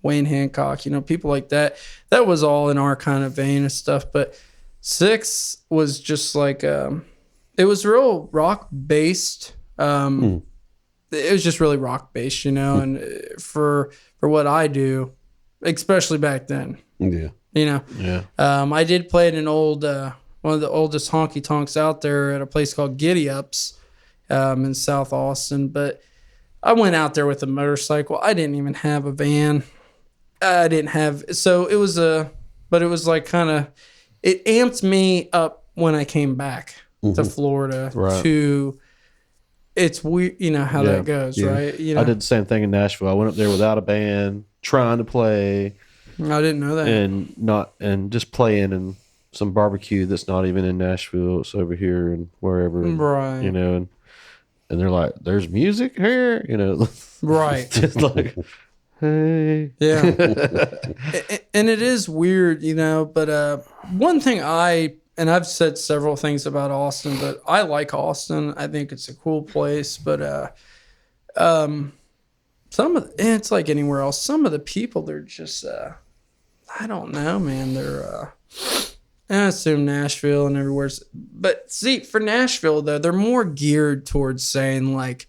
Speaker 1: Wayne Hancock, people like that. That was all in our kind of vein of stuff. But 6 was just like, it was real rock based. It was just really rock based, and for what I do, especially back then.
Speaker 2: Yeah.
Speaker 1: I did play at an old, one of the oldest honky tonks out there at a place called Giddy Ups. In South Austin, but I went out there with a motorcycle. I didn't even have a van. It was like kind of, it amped me up when I came back to Florida it's weird, how that goes, right?
Speaker 4: I did the same thing in Nashville. I went up there without a band, trying to play.
Speaker 1: I didn't know that.
Speaker 4: And just playing in some barbecue that's not even in Nashville. It's over here and wherever.
Speaker 1: Right.
Speaker 4: And they're like, there's music here,
Speaker 1: Right.
Speaker 4: Just like, hey.
Speaker 1: Yeah. And it is weird, but one thing and I've said several things about Austin, but I like Austin. I think it's a cool place, but it's like anywhere else. Some of the people, they're just, I don't know, man. They're, I assume Nashville and everywhere. But see, for Nashville, though, they're more geared towards saying, like,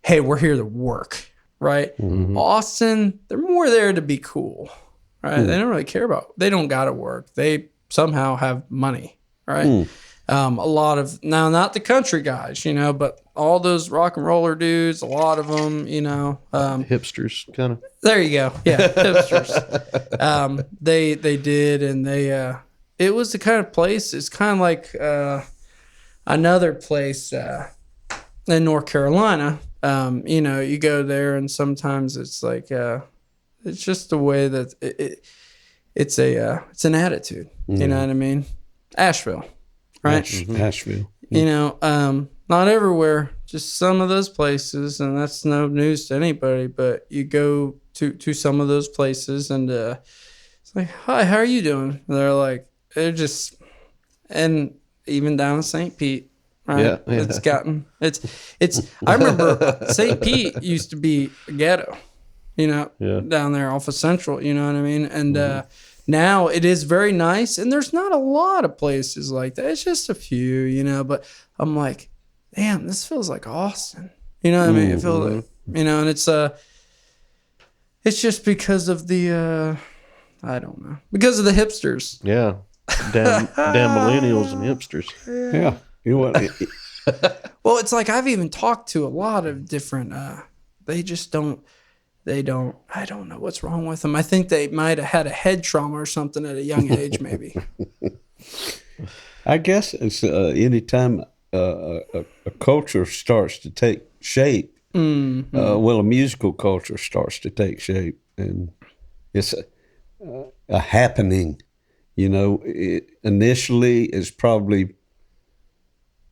Speaker 1: hey, we're here to work, right? Austin, they're more there to be cool, right? They don't really care they don't got to work. They somehow have money, right? A lot of, now, not the country guys, but all those rock and roller dudes, a lot of them,
Speaker 4: hipsters, kind of.
Speaker 1: There you go. Yeah, hipsters. They did, and they... it was the kind of place, it's kind of like another place in North Carolina. You go there and sometimes it's like, it's just the way that it's an attitude. You know what I mean? Asheville, right?
Speaker 2: Asheville.
Speaker 1: Not everywhere, just some of those places, and that's no news to anybody, but you go to some of those places and it's like, hi, how are you doing? And they're like, they're just, and even down in St. Pete, right? Yeah. I remember St. Pete used to be a ghetto, down there off of Central, you know what I mean? And now it is very nice, and there's not a lot of places like that. It's just a few, but I'm like, damn, this feels like Austin. You know what I mean? It feels like, and it's just because of the, I don't know, because of the hipsters.
Speaker 4: Yeah. Damn millennials and hipsters.
Speaker 2: Yeah. You know what?
Speaker 1: Well, it's like I've even talked to a lot of different, I don't know what's wrong with them. I think they might have had a head trauma or something at a young age, maybe.
Speaker 2: I guess it's anytime a culture starts to take shape, a musical culture starts to take shape, and it's a happening. It initially is probably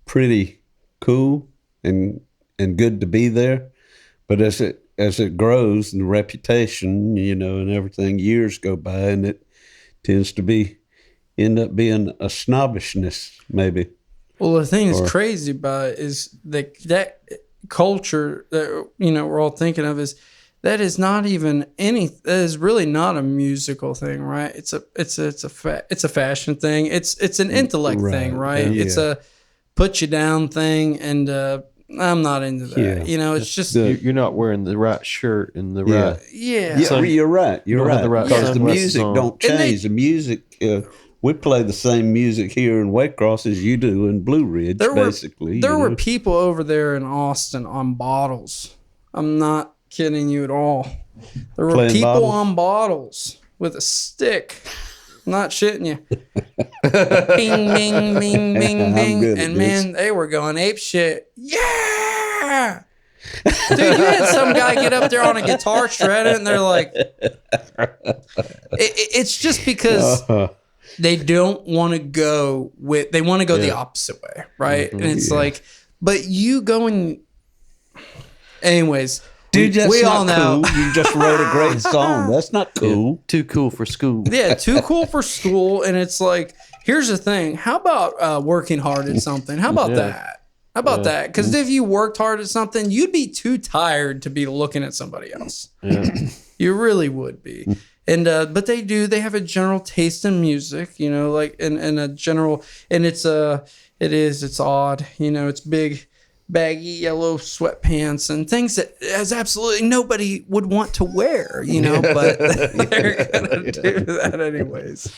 Speaker 2: pretty cool and good to be there, but as it grows and the reputation, and everything, years go by, and it tends to end up being a snobbishness, maybe.
Speaker 1: Well, the thing that's crazy about it is that culture that we're all thinking of that is not even that is really not a musical thing, right? It's a fashion thing. It's an intellect thing, right? Yeah. It's a put you down thing, and I'm not into that.
Speaker 2: Yeah.
Speaker 1: It's just
Speaker 4: you're not wearing the right shirt and the right.
Speaker 1: Yeah.
Speaker 2: You're right. You're right. Because the music don't change. The music we play the same music here in Waycross as you do in Blue Ridge, basically.
Speaker 1: There were people over there in Austin on bottles. I'm not kidding you at all. There were
Speaker 2: Playing
Speaker 1: people
Speaker 2: bottles?
Speaker 1: on bottles with a stick. I'm not shitting you. Bing, bing, bing, bing, bing.
Speaker 2: good at
Speaker 1: And
Speaker 2: this.
Speaker 1: man, they were going ape shit. Yeah. Dude, you had some guy get up there on a guitar, shred it, and they're like, it's just because they don't want to go with, they want to go the opposite way, right? And it's like, but you going, anyways.
Speaker 2: Dude, that's
Speaker 1: we
Speaker 2: not
Speaker 1: all know.
Speaker 2: cool. You just wrote a great song. That's not cool.
Speaker 4: Too cool for school.
Speaker 1: Yeah, too cool for school. And it's like, here's the thing. How about working hard at something? How about that? How about that? Because if you worked hard at something, you'd be too tired to be looking at somebody else.
Speaker 4: Yeah.
Speaker 1: You really would be. And but they have a general taste in music, you know, like and a general, and it's odd, you know, it's big, baggy yellow sweatpants and things that as absolutely nobody would want to wear, you know, but they're gonna do that anyways.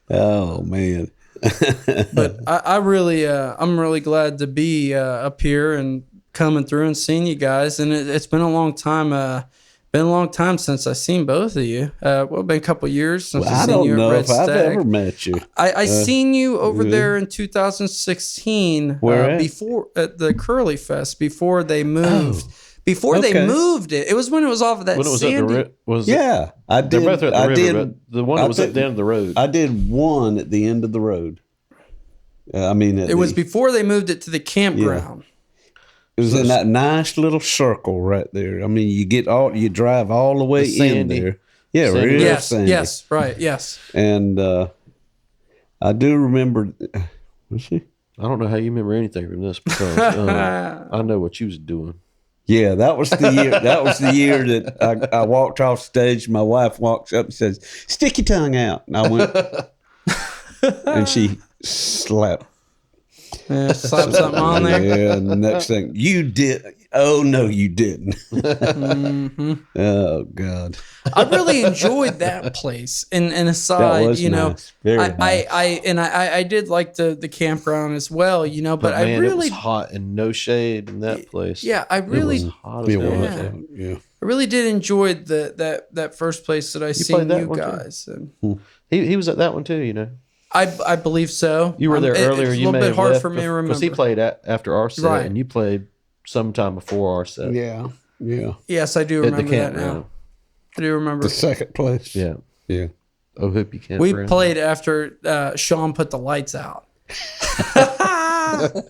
Speaker 2: Oh, man.
Speaker 1: But I'm really glad to be up here and coming through and seeing you guys. And it's been a long time. Been a long time since I've seen both of you. Been a couple years since
Speaker 2: Well,
Speaker 1: I've
Speaker 2: I
Speaker 1: seen
Speaker 2: don't
Speaker 1: you
Speaker 2: know
Speaker 1: at Red
Speaker 2: if I've
Speaker 1: Stag.
Speaker 2: ever met you.
Speaker 1: I seen you over there in 2016.
Speaker 2: Where at?
Speaker 1: Before at the Curly Fest before they moved. Before they moved it, it was when it was off of that.
Speaker 4: When it was
Speaker 1: sandy.
Speaker 4: at the
Speaker 2: Yeah, I did.
Speaker 4: They're both at the
Speaker 2: I
Speaker 4: river,
Speaker 2: did.
Speaker 4: but the one that was at the end of the road.
Speaker 2: I did one at the end of the road.
Speaker 1: It was before they moved it to the campground.
Speaker 2: It was in that nice little circle right there. I mean, you drive all the way in
Speaker 4: sandy.
Speaker 2: there. Yeah,
Speaker 4: Sandy.
Speaker 2: real
Speaker 1: Yes,
Speaker 2: sandy.
Speaker 1: yes, right, yes.
Speaker 2: And I do remember. Was she?
Speaker 4: I don't know how you remember anything from this because I know what you was doing.
Speaker 2: Yeah, that was the year. That was the year that I walked off stage. My wife walks up and says, "Stick your tongue out," and I went, and she slapped.
Speaker 1: Yeah, slap something on there.
Speaker 2: Yeah, and the next thing you did. Oh no, you didn't. Oh God.
Speaker 1: I really enjoyed that place. And aside,
Speaker 2: That was
Speaker 1: you know,
Speaker 2: nice. Very
Speaker 1: I did like the campground as well, you know, but
Speaker 4: man,
Speaker 1: I
Speaker 4: it
Speaker 1: really
Speaker 4: was hot and no shade in that place.
Speaker 1: yeah, I really
Speaker 4: It was hot as
Speaker 2: It
Speaker 4: hell.
Speaker 2: was, yeah.
Speaker 1: I really did enjoy that first place that I seen
Speaker 4: played that
Speaker 1: you
Speaker 4: one too?
Speaker 1: guys. And
Speaker 4: He was at that one too, you know.
Speaker 1: I believe so.
Speaker 4: You were there earlier.
Speaker 1: It's a
Speaker 4: You
Speaker 1: little
Speaker 4: may
Speaker 1: bit
Speaker 4: have
Speaker 1: hard
Speaker 4: left
Speaker 1: for me to remember.
Speaker 4: because he played after our set,
Speaker 1: Right.
Speaker 4: and you played sometime before our set.
Speaker 2: Yeah. Yeah.
Speaker 1: Yes, I do
Speaker 4: At the
Speaker 1: remember that now.
Speaker 4: campground.
Speaker 1: I do remember.
Speaker 2: The second place.
Speaker 4: Yeah.
Speaker 2: Yeah.
Speaker 4: Oh, hope you can't.
Speaker 1: We played after Sean put the lights out.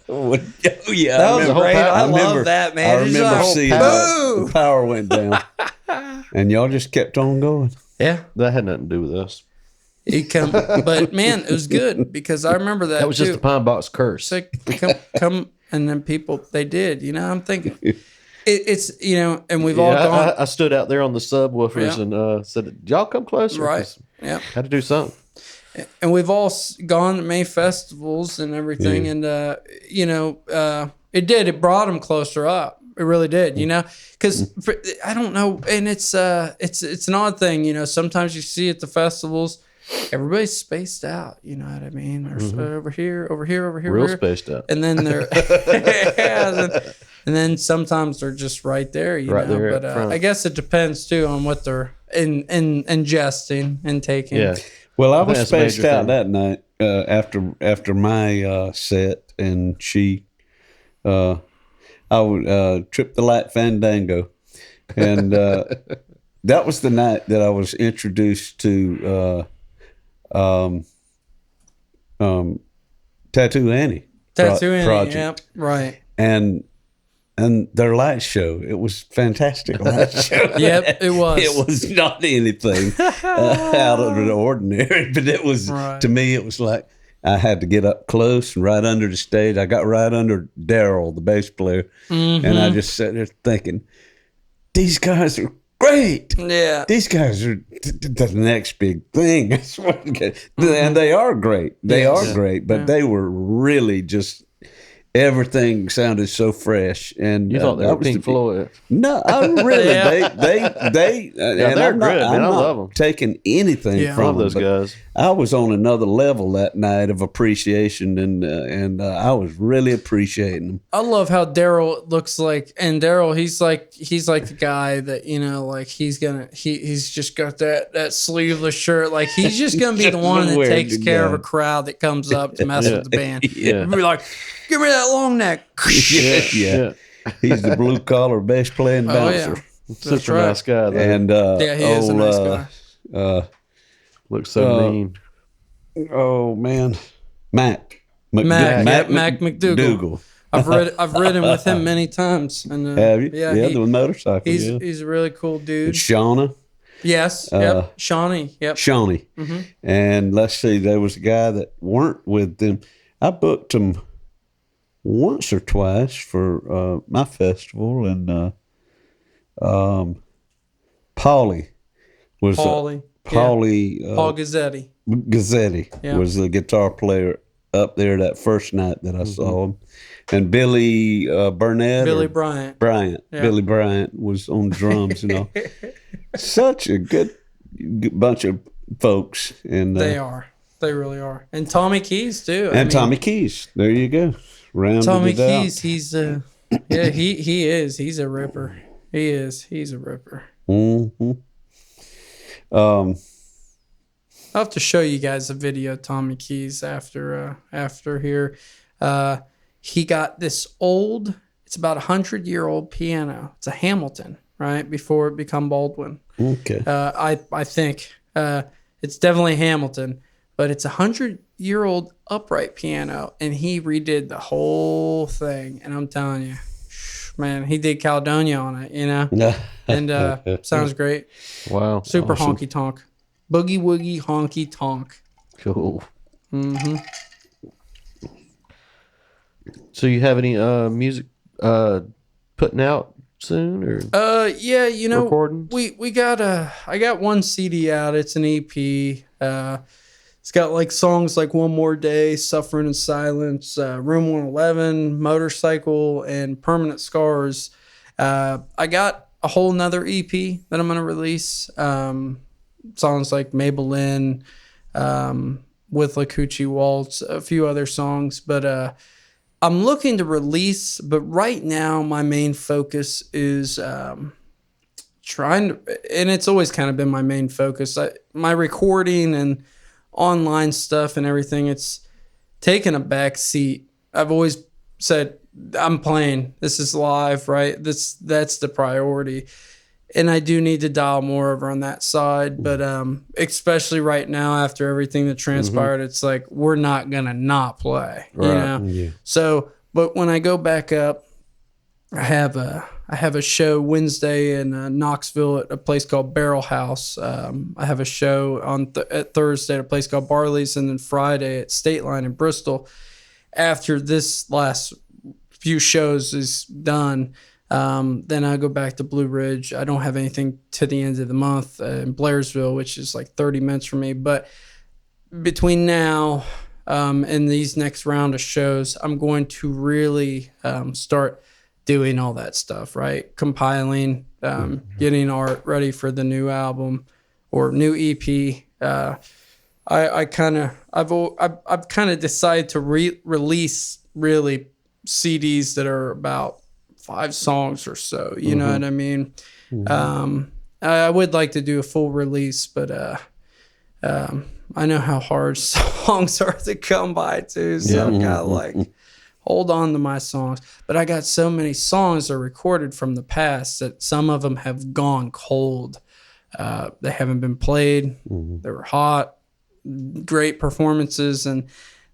Speaker 2: Oh yeah.
Speaker 1: That was great. I love
Speaker 2: remember-
Speaker 1: that, man.
Speaker 2: I
Speaker 1: It's
Speaker 2: remember
Speaker 1: like,
Speaker 2: seeing
Speaker 1: boo!
Speaker 2: the power went down, and y'all just kept on going.
Speaker 1: Yeah.
Speaker 4: That had nothing to do with us.
Speaker 1: He come, but man, it was good because I remember that.
Speaker 4: That was just
Speaker 1: too.
Speaker 4: the Pine Box curse.
Speaker 1: It's like, come, and then people they did. You know, I'm thinking it's you know, and we've all gone
Speaker 4: I stood out there on the subwoofers and said, "Y'all come closer."
Speaker 1: right.
Speaker 4: 'cause
Speaker 1: Yeah,
Speaker 4: Had to do something.
Speaker 1: and we've all gone to May festivals and everything, and you know, it brought them closer up. It really did, you know, because I don't know, and it's an odd thing, you know. Sometimes you see at the festivals, everybody's spaced out. You know what I mean? There's over here,
Speaker 4: Real
Speaker 1: over here.
Speaker 4: spaced out.
Speaker 1: And then they're, and then sometimes they're just right there, you
Speaker 4: Right
Speaker 1: know.
Speaker 4: there
Speaker 1: But
Speaker 4: up front.
Speaker 1: I guess it depends too on what they're ingesting and taking.
Speaker 4: Yeah.
Speaker 2: Well, I
Speaker 4: think
Speaker 2: was
Speaker 4: that's a major
Speaker 2: spaced out
Speaker 4: thing.
Speaker 2: that night after my set, and she, I would trip the light fandango, and that was the night that I was introduced to Tattoo Annie.
Speaker 1: Tattooing,
Speaker 2: project.
Speaker 1: yep, right.
Speaker 2: And their light show, it was fantastic light show.
Speaker 1: Yep, it was.
Speaker 2: It was not anything out of the ordinary, but it was,
Speaker 1: Right.
Speaker 2: to me, it was like I had to get up close and right under the stage. I got right under Daryl, the bass player, and I just sat there thinking, these guys are great.
Speaker 1: Yeah.
Speaker 2: These guys are the next big thing. That's what- And they are great. They are great, but they were really just everything sounded so fresh. And
Speaker 4: You thought they were Pink Floyd?
Speaker 2: No, I really they
Speaker 4: they're good, man. I love them.
Speaker 2: Taking anything from
Speaker 4: those guys.
Speaker 2: I was on another level that night of appreciation, and I was really appreciating them.
Speaker 1: I love how Daryl looks like, and Daryl, he's like the guy that, like he's just got that sleeveless shirt, like he's just gonna be the one that takes care of a crowd that comes up to mess with the band. Be like, give me that long neck.
Speaker 2: Yeah. He's the blue collar bass playing bouncer.
Speaker 4: Super nice guy, though.
Speaker 2: And
Speaker 1: he is a nice guy.
Speaker 4: Looks so mean.
Speaker 2: Oh man, Mac
Speaker 1: McDougal. I've ridden with him many times. And
Speaker 2: have you? Yeah, the motorcycle.
Speaker 1: He's a really cool dude.
Speaker 2: And Shauna.
Speaker 1: Yes. Yep. Shawnee. Yep.
Speaker 2: Shawnee.
Speaker 1: Mm-hmm.
Speaker 2: And let's see, there was a guy that weren't with them. I booked him once or twice for my festival, and Paulie was
Speaker 1: Paul Gazzetti.
Speaker 2: Was the guitar player up there that first night that I saw him, and Billy Bryant. Yeah. Billy Bryant was on drums and all. Such a good bunch of folks, and
Speaker 1: they really are. And Tommy Keys too.
Speaker 2: Tommy Keys, there you go.
Speaker 1: Tommy Keys, he's he is. He's a ripper. He's a ripper.
Speaker 2: Mm-hmm.
Speaker 1: I'll have to show you guys a video of Tommy Keys after here. He got this old, it's about 100-year-old piano. It's a Hamilton, right? Before it become Baldwin.
Speaker 2: Okay.
Speaker 1: I think it's definitely Hamilton, but it's a 100-year-old upright piano, and he redid the whole thing. And I'm telling you, man, he did Caledonia on it, and sounds great.
Speaker 4: Wow.
Speaker 1: Super awesome. Honky tonk. Boogie woogie honky tonk.
Speaker 4: Cool.
Speaker 1: Mm-hmm.
Speaker 4: So you have any music putting out soon, or
Speaker 1: yeah,
Speaker 4: recordings?
Speaker 1: we got I got one CD out. It's an EP. It's got like songs like One More Day, Suffering in Silence, Room 111, Motorcycle, and Permanent Scars. I got a whole nother EP that I'm gonna release. Songs like Maybelline, with Lakuchi Waltz, a few other songs, but I'm looking to release, but right now my main focus is trying to, and it's always kind of been my main focus. My recording and online stuff and everything, it's taken a back seat. I've always said, I'm playing. This is live, right? That's the priority. And I do need to dial more over on that side. But especially right now, after everything that transpired, it's like, we're not going to not play,
Speaker 2: right. Yeah.
Speaker 1: So, but when I go back up, I have a show Wednesday in Knoxville at a place called Barrel House. I have a show on at Thursday at a place called Barley's, and then Friday at State Line in Bristol. After this last few shows is done, then I go back to Blue Ridge. I don't have anything to the end of the month in Blairsville, which is like 30 minutes from me. But between now and these next round of shows, I'm going to really start doing all that stuff, right? Compiling, getting art ready for the new album or new EP. I've kind of decided to release really CDs that are about 5 songs or so. You know what I mean? I would like to do a full release, but I know how hard songs are to come by too. So I'm kind of like, hold on to my songs. But I got so many songs that are recorded from the past that some of them have gone cold. They haven't been played. They were hot, great performances, and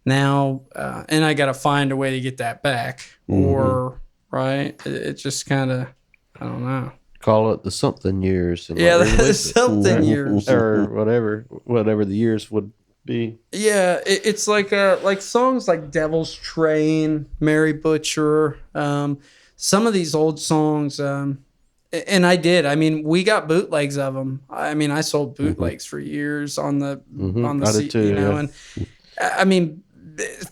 Speaker 1: now and I got to find a way to get that back. Or right, it just kind of, I don't know.
Speaker 4: Call it the something years. And
Speaker 1: the something years,
Speaker 4: or whatever the years would be.
Speaker 1: Yeah, it's like songs like Devil's Train, Mary Butcher, some of these old songs. And I mean, we got bootlegs of them. I mean, I sold bootlegs for years on the
Speaker 4: I did too,
Speaker 1: and I mean,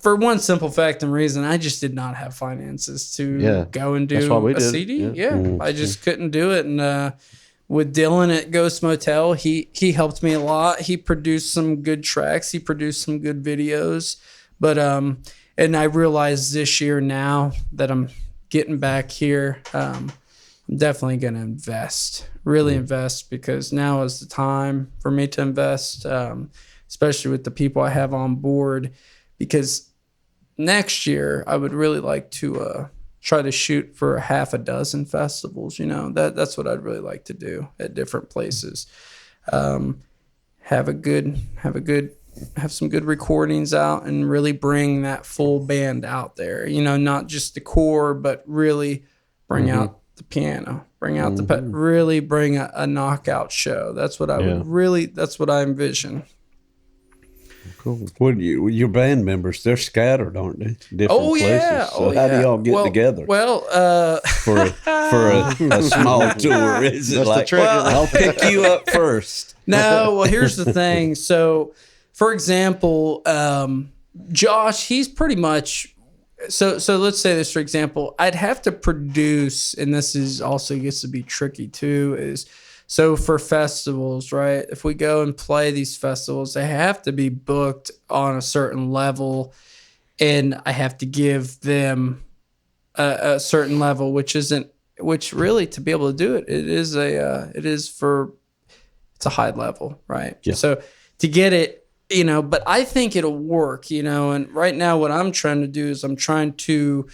Speaker 1: for one simple fact and reason, I just did not have finances to go and
Speaker 4: That's why we
Speaker 1: do a
Speaker 4: did.
Speaker 1: CD. Yeah. I just couldn't do it. And with Dylan at Ghost Motel, he helped me a lot. He produced some good tracks. He produced some good videos. But and I realized this year now that I'm getting back here, I'm definitely going to invest, really invest, because now is the time for me to invest, especially with the people I have on board. Because next year I would really like to try to shoot for half a dozen festivals. That's what I'd really like to do at different places. Have some good recordings out and really bring that full band out there. Not just the core, but really bring out the piano, bring out really bring a knockout show. That's what I that's what I envision.
Speaker 2: Cool. Well, your band members, they're scattered, aren't they? Different places. So how do y'all get together?
Speaker 1: Well,
Speaker 2: for a small tour, is it like, I'll pick you up first?
Speaker 1: No, well, here's the thing. So, for example, Josh, he's pretty much so let's say this, for example, I'd have to produce, and this is also gets to be tricky too, is so for festivals, right? If we go and play these festivals, they have to be booked on a certain level, and I have to give them a certain level, which really, to be able to do it, it's a high level, right? Yeah. So to get it, but I think it'll work, and right now what I'm trying to do is I'm trying to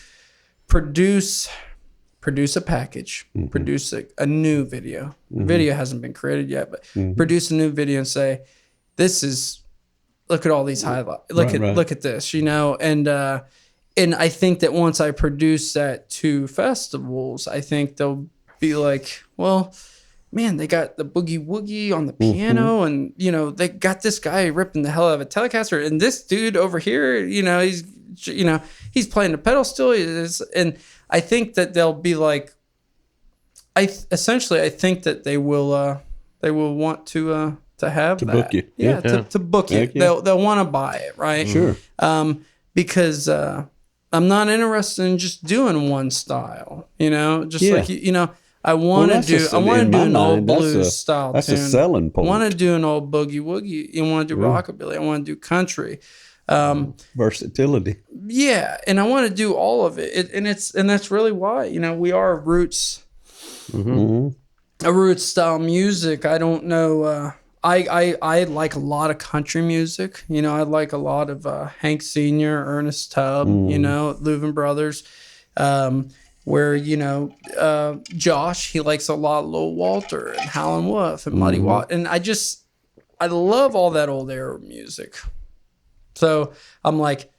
Speaker 1: produce a package, produce a new video. Video hasn't been created yet, but produce a new video and say, look at all these highlights. Look at this, and I think that once I produce that to festivals, I think they'll be like, well, man, they got the boogie woogie on the piano, and they got this guy ripping the hell out of a Telecaster, and this dude over here, he's playing the pedal steel, and I think that they'll be like, I think that they will want to have that.
Speaker 2: Book you.
Speaker 1: To book it. They'll want to buy it, right?
Speaker 2: Sure.
Speaker 1: Because I'm not interested in just doing one style, like I want to do an old blues style
Speaker 2: that's
Speaker 1: tune.
Speaker 2: a selling point.
Speaker 1: I want to do an old boogie woogie. You want to do rockabilly. I want to do country.
Speaker 2: Versatility.
Speaker 1: Yeah, and I want to do all of it. And that's really why, we are a roots style music. I don't know. I like a lot of country music. I like a lot of Hank Sr., Ernest Tubb, Louvin Brothers. Where, Josh, he likes a lot of Lil Walter and Howlin' Wolf and Muddy Watt. And I love all that old era music. So I'm like,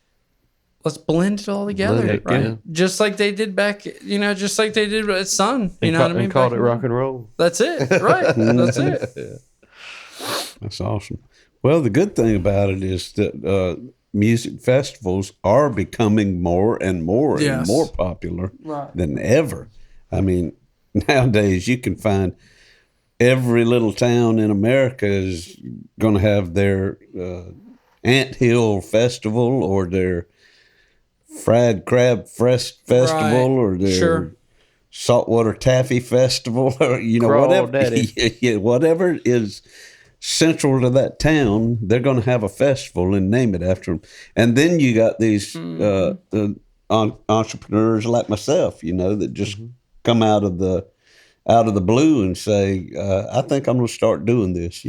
Speaker 1: let's blend it all together, right? Yeah. Just like they did back, just like they did at Sun. What I mean?
Speaker 4: And called it rock and roll.
Speaker 1: That's it, right? That's it.
Speaker 2: That's awesome. Well, the good thing about it is that music festivals are becoming more and more and more popular than ever. I mean, nowadays you can find every little town in America is going to have their Ant Hill Festival or their Fried Crab Festival or their Saltwater Taffy Festival or whatever is central to that town, they're going to have a festival and name it after them. And then you got these entrepreneurs like myself, that just come out of the blue and say, I think I'm going to start doing this,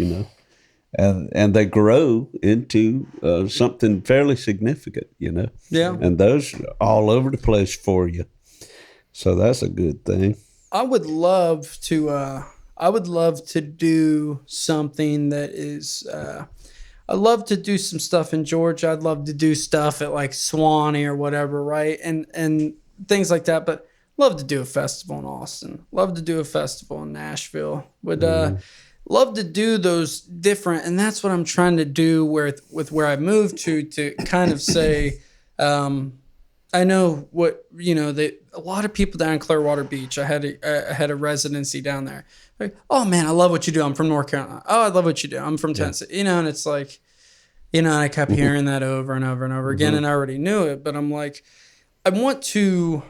Speaker 2: and they grow into something fairly significant,
Speaker 1: Yeah.
Speaker 2: And those are all over the place for you. So that's a good thing.
Speaker 1: I would love to do something that is, I'd love to do some stuff in Georgia. I'd love to do stuff at like Swanee or whatever, right? And things like that. But love to do a festival in Austin. Love to do a festival in Nashville. Would love to do those different, and that's what I'm trying to do with where I moved to kind of say, I know what, a lot of people down in Clearwater Beach, I had a residency down there. Like, oh man, I love what you do. I'm from North Carolina. Oh, I love what you do. I'm from Tennessee. And it's like, You know, I kept hearing that over and over and over again, and I already knew it, but I'm like, I want to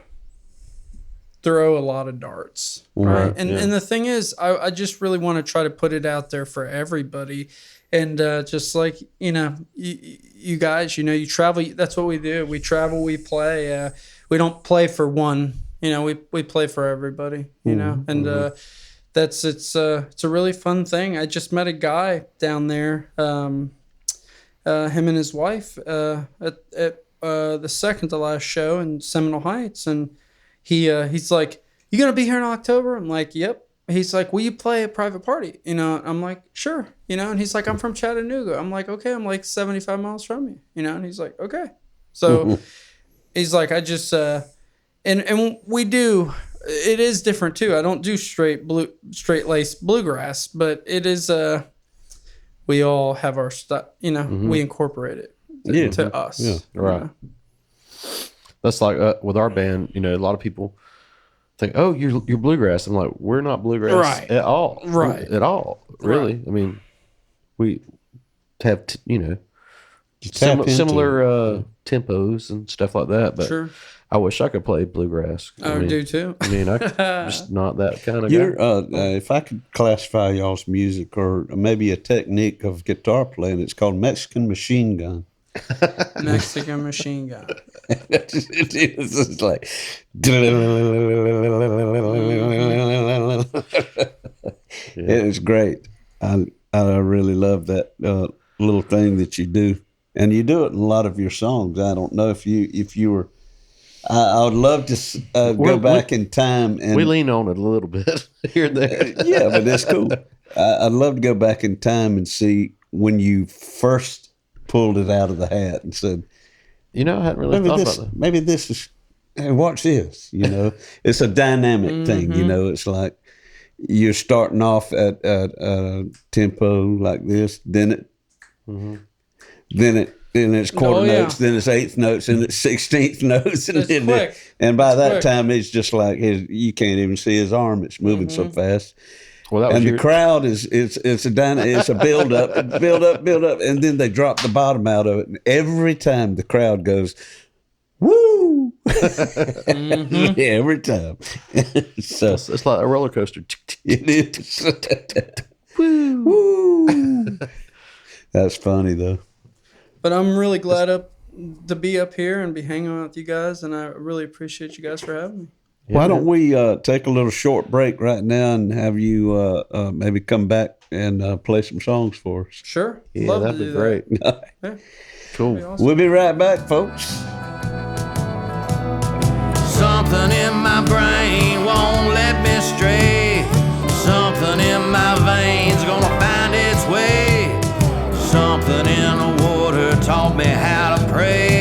Speaker 1: throw a lot of darts, right? And the thing is, I just really want to try to put it out there for everybody. And just like, you know, you guys, you know, you travel. That's what we do. We travel, we play. We don't play for one. You know, we play for everybody, you know. And it's a really fun thing. I just met a guy down there, him and his wife, at the second to last show in Seminole Heights. And he's like, "You going to be here in October?" I'm like, "Yep." He's like, "Will you play a private party?" You know, I'm like, "Sure." You know, and he's like, "I'm from Chattanooga." I'm like, "Okay." I'm like 75 miles from you, you know, and he's like, "Okay." So he's like, I just, and we do, it is different too. I don't do straight lace bluegrass, but it is, we all have our stuff, you know, we incorporate it to us.
Speaker 4: Yeah. Right. Know? That's like with our band, you know, a lot of people think, "Oh, you're bluegrass." I'm like, we're not bluegrass at all.
Speaker 1: Right.
Speaker 4: At all. Really. Right. I mean, we have, you know, similar tempos and stuff like that. But I wish I could play bluegrass.
Speaker 1: I do too.
Speaker 4: I mean, I'm just not that kind of guy.
Speaker 2: If I could classify y'all's music or maybe a technique of guitar playing, it's called Mexican machine gun.
Speaker 1: Mexican machine gun.
Speaker 2: It's like it is great. I really love that little thing that you do, and you do it in a lot of your songs. I don't know if you were. I would love to go back in time, and
Speaker 4: we lean on it a little bit here and there.
Speaker 2: Yeah, but that's cool. I'd love to go back in time and see when you first pulled it out of the hat and said,
Speaker 4: "You know, I hadn't really thought about that.
Speaker 2: Maybe this is, hey, watch this." You know, it's a dynamic thing. You know, it's like you're starting off at a tempo like this, then it's quarter notes, then it's eighth notes, and it's 16th notes, and by that time it's just like you can't even see his arm. It's moving so fast. Well, that was the crowd it's a build up, and then they drop the bottom out of it, and every time the crowd goes, "Woo!" Yeah, every time. So
Speaker 4: it's like a roller coaster.
Speaker 2: It is. Woo! That's funny though.
Speaker 1: But I'm really glad to be up here and be hanging out with you guys, and I really appreciate you guys for having me.
Speaker 2: Why don't we take a little short break right now and have you maybe come back and play some songs for us?
Speaker 1: Sure.
Speaker 4: Yeah, that'd be great.
Speaker 1: Yeah.
Speaker 4: Cool.
Speaker 1: Awesome.
Speaker 2: We'll be right back, folks.
Speaker 3: Something in my brain won't let me stray. Something in my veins gonna find its way. Something in the water taught me how to pray.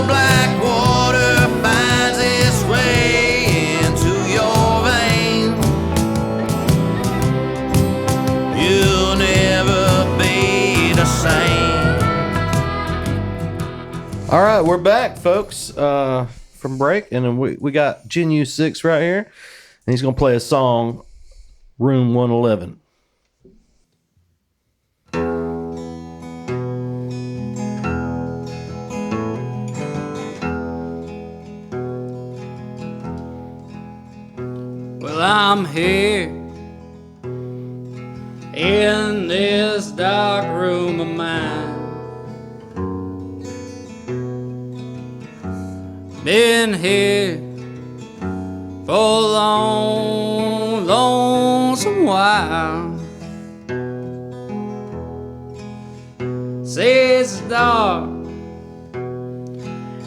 Speaker 3: Black water finds its way into your veins. You'll never be the same.
Speaker 4: All right, we're back, folks, from break, and then we got Jenu Six right here, and he's gonna play a song, Room 111.
Speaker 1: I'm here in this dark room of mine. Been here for a long, lonesome while. Says it's dark,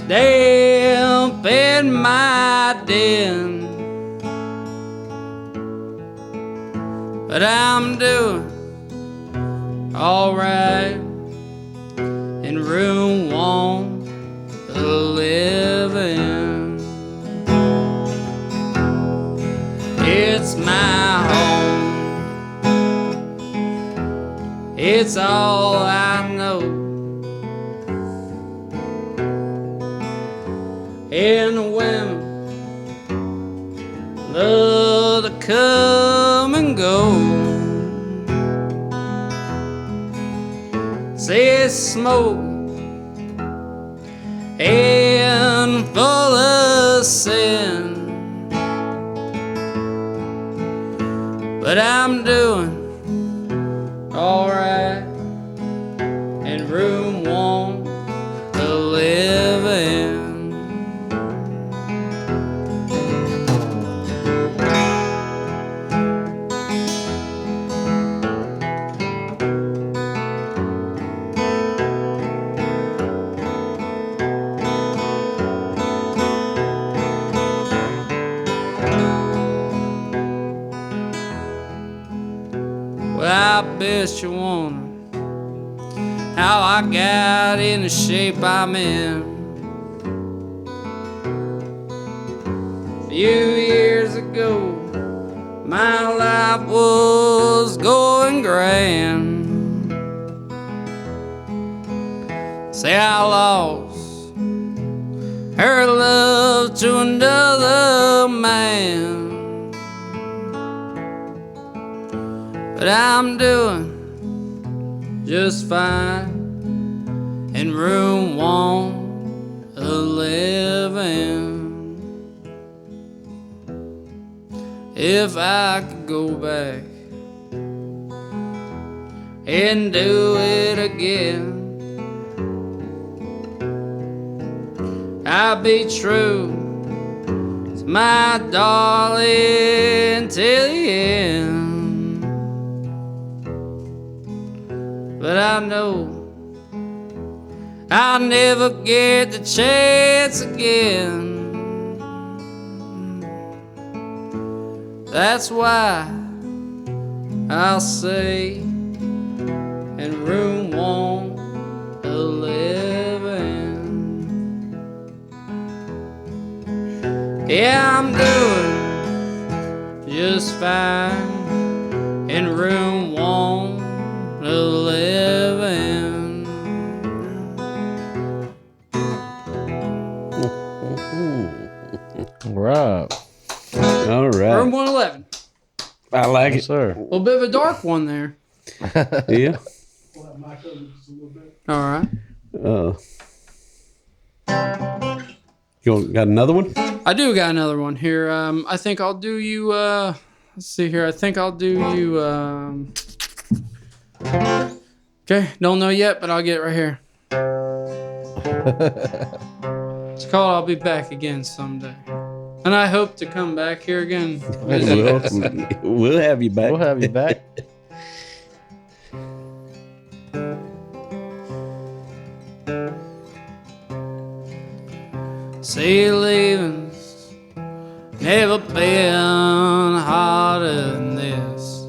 Speaker 1: damp in my den. But I'm doing alright in room 111. It's my home, it's all I know. And the women love people to come and go. Say it's smoke and full of sin, but I'm doing alright in room 111. Well, I bet you wanna how I got in the shape I'm in. A few years ago, my life was going grand. Say I lost her love to another man, but I'm doing just fine in room 111. If I could go back and do it again, I'd be true to my darling till the end. But I know I'll never get the chance again. That's why I'll say in room 111. Yeah, I'm doing just fine in room 111.
Speaker 4: Right.
Speaker 2: All right.
Speaker 1: Room 111.
Speaker 2: I like
Speaker 4: Yes,
Speaker 2: it.
Speaker 4: sir.
Speaker 1: A little bit of a dark one there.
Speaker 2: Yeah.
Speaker 1: All right.
Speaker 2: You got another one?
Speaker 1: I do got another one here. I think I'll do you. Let's see here. I think I'll do you. Okay, don't know yet, but I'll get it right here. It's called "I'll Be Back Again Someday," and I hope to come back here again.
Speaker 2: We'll have you back.
Speaker 4: We'll have you back.
Speaker 1: See, leaving's never been harder than this.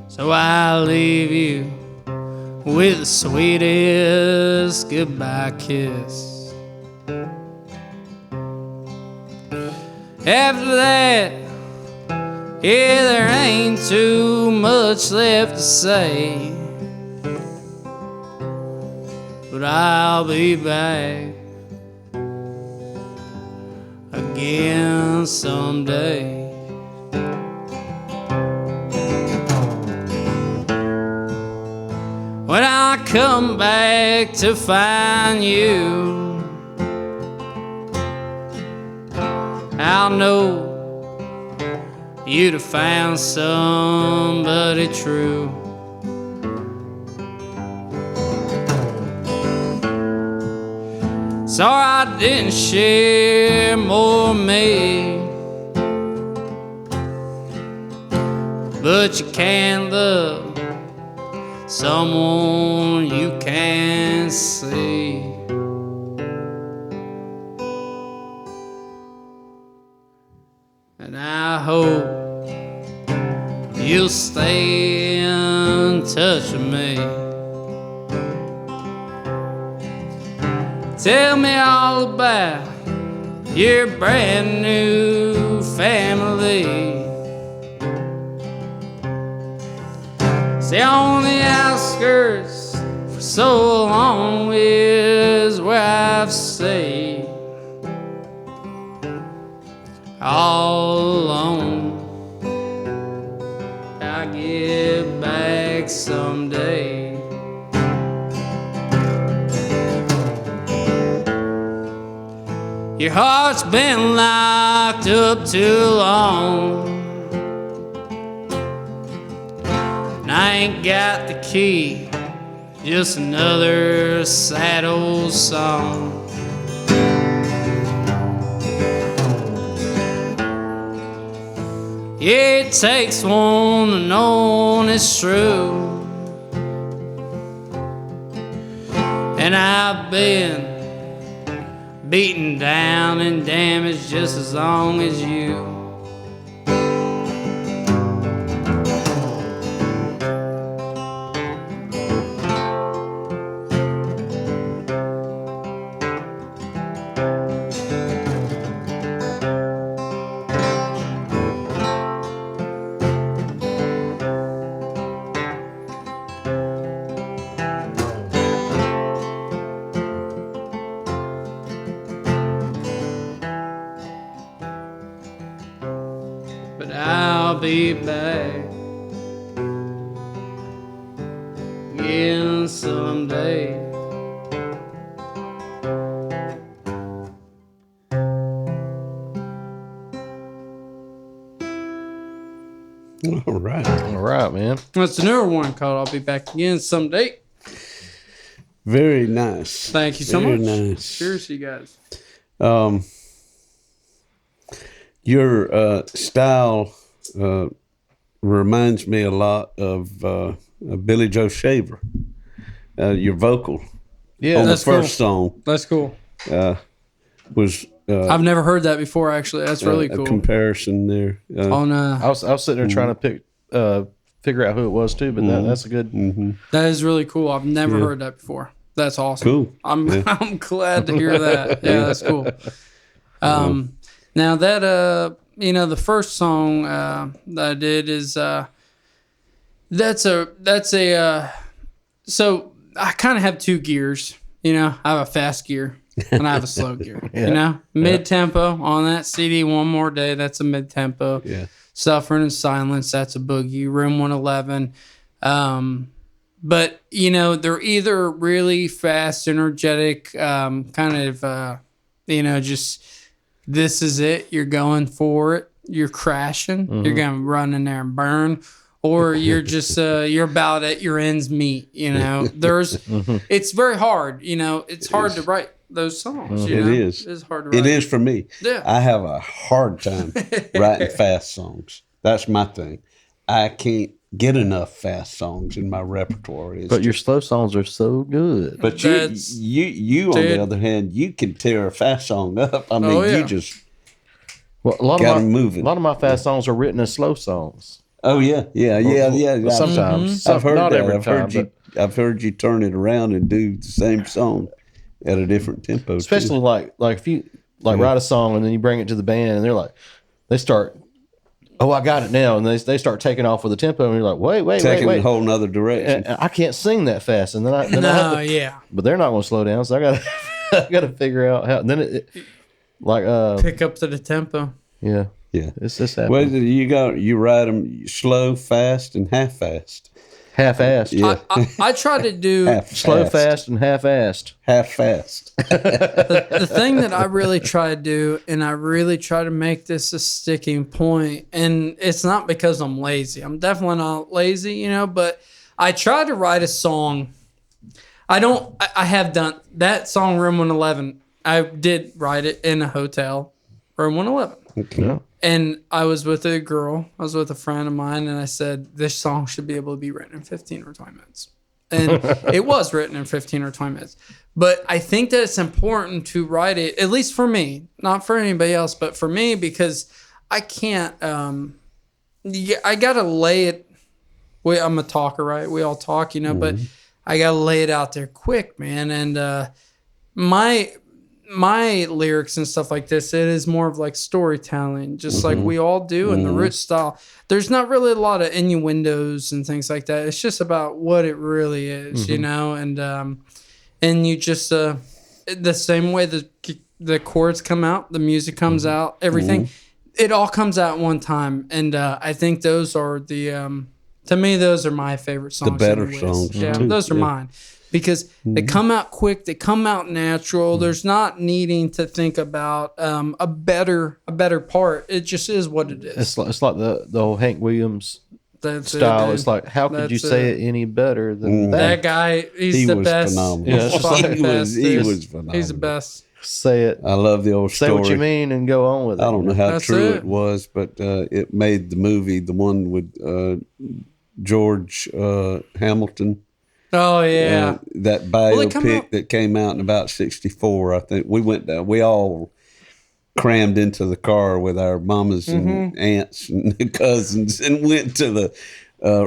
Speaker 1: So I'll leave you with the sweetest goodbye kiss. After that, yeah, there ain't too much left to say. But I'll be back again someday. When I come back to find you, I'll know you'd have found somebody true. Sorry I didn't share more of me, but you can't love someone you can't see. And I hope you'll stay in touch with me. Tell me all about your brand new family. Stay on the outskirts for so long is where I've stayed. all alone. I'll get back someday. Your heart's been locked up too long, and I ain't got the key, just another sad old song. It takes one to know it's true, and I've been beaten down and damaged just as long as you. But I'll be back again someday.
Speaker 2: All right.
Speaker 4: All right, man.
Speaker 1: That's a newer one called I'll Be Back Again Someday.
Speaker 2: Very nice.
Speaker 1: Thank you so
Speaker 2: Very
Speaker 1: much.
Speaker 2: nice.
Speaker 1: Cheers, you guys.
Speaker 2: Your style reminds me a lot of Billy Joe Shaver. Your vocal on the
Speaker 1: That's
Speaker 2: first song
Speaker 1: That's cool.
Speaker 2: was
Speaker 1: I've never heard that before, actually. That's really
Speaker 2: a
Speaker 1: cool.
Speaker 2: comparison there.
Speaker 1: On
Speaker 4: I was sitting there trying to figure out who it was too, but that's a good.
Speaker 1: That is really cool. I've never heard that before. That's awesome.
Speaker 2: Cool.
Speaker 1: I'm glad to hear that. Yeah, that's cool. Now that the first song that I did is that's a so I kind of have two gears. I have a fast gear and I have a slow gear. Mid tempo on that CD. One More Day. That's a mid tempo.
Speaker 2: Yeah.
Speaker 1: Suffering in Silence. That's a boogie. Room 111. But they're either really fast, energetic, kind of just this is it. You're going for it. You're crashing. Mm-hmm. You're gonna run in there and burn. Or you're just you're about at your ends meet. There's it's very hard. It's hard to write those songs.
Speaker 2: It is.
Speaker 1: It's hard to write.
Speaker 2: It is for me.
Speaker 1: Yeah.
Speaker 2: I have a hard time writing fast songs. That's my thing. I can't get enough fast songs in my repertoire.
Speaker 4: But your slow songs are so good.
Speaker 2: But you on the other hand, you can tear a fast song up. I mean, you just
Speaker 4: a lot
Speaker 2: moving.
Speaker 4: A lot of my fast songs are written as slow songs.
Speaker 2: Oh yeah.
Speaker 4: Sometimes,
Speaker 2: I've heard
Speaker 4: not
Speaker 2: that.
Speaker 4: every time.
Speaker 2: I've heard you turn it around and do the same song at a different tempo.
Speaker 4: Especially like if you write a song and then you bring it to the band and they start. Oh, I got it now, and they start taking off with the tempo, and you're like, wait,
Speaker 2: taking a whole nother direction.
Speaker 4: And I can't sing that fast, and then I but they're not going to slow down, so I got to figure out how. And then it
Speaker 1: pick up to the tempo.
Speaker 4: Yeah. It's just happening.
Speaker 2: Well, you write them slow, fast, and half-fast.
Speaker 4: Half-assed.
Speaker 2: Yeah.
Speaker 1: I try to do
Speaker 4: slow, fast, and half-assed.
Speaker 2: Half-fast.
Speaker 1: The thing that I really try to do, and I really try to make this a sticking point, and it's not because I'm lazy. I'm definitely not lazy, but I try to write a song. I have done that song, Room 111. I did write it in a hotel, Room 111.
Speaker 2: Okay.
Speaker 1: And I was with a girl. I was with a friend of mine, and I said, this song should be able to be written in 15 or 20 minutes. And it was written in 15 or 20 minutes. But I think that it's important to write it, at least for me, not for anybody else, but for me, because I can't, I got to lay it. I'm a talker, right? We all talk, but I got to lay it out there quick, man. And my lyrics and stuff like this, it is more of like storytelling, just like we all do in the rich style. There's not really a lot of innuendos and things like that. It's just about what it really is, and you just the same way the chords come out, the music comes out, everything. it all comes out at one time, and I think those are the to me those are my favorite songs.
Speaker 2: The better
Speaker 1: anyways.
Speaker 2: songs,
Speaker 1: yeah,
Speaker 2: too.
Speaker 1: those are mine because they come out quick, they come out natural. There's not needing to think about a better part. It just is what it is.
Speaker 4: It's like the whole Hank Williams
Speaker 1: That's
Speaker 4: style.
Speaker 1: it,
Speaker 4: It's like, how could you
Speaker 1: That's
Speaker 4: say
Speaker 1: it.
Speaker 4: it any better than
Speaker 1: That
Speaker 4: that?
Speaker 1: guy, he's
Speaker 2: He
Speaker 1: the
Speaker 2: was
Speaker 1: best.
Speaker 2: phenomenal.
Speaker 4: Yeah, it's just like-
Speaker 1: Fucking best,
Speaker 2: he
Speaker 1: dude.
Speaker 2: was phenomenal.
Speaker 1: He's the best.
Speaker 4: Say it.
Speaker 2: I love the old
Speaker 4: Say
Speaker 2: story.
Speaker 4: what you mean and go on with it.
Speaker 2: I don't know how
Speaker 1: That's
Speaker 2: true
Speaker 1: it.
Speaker 2: it was, but it made the movie, the one with George Hamilton.
Speaker 1: Oh yeah.
Speaker 2: That
Speaker 1: they come
Speaker 2: biopic
Speaker 1: out-
Speaker 2: that came out in about 1964, I think. We all crammed into the car with our mamas and aunts and cousins and went to the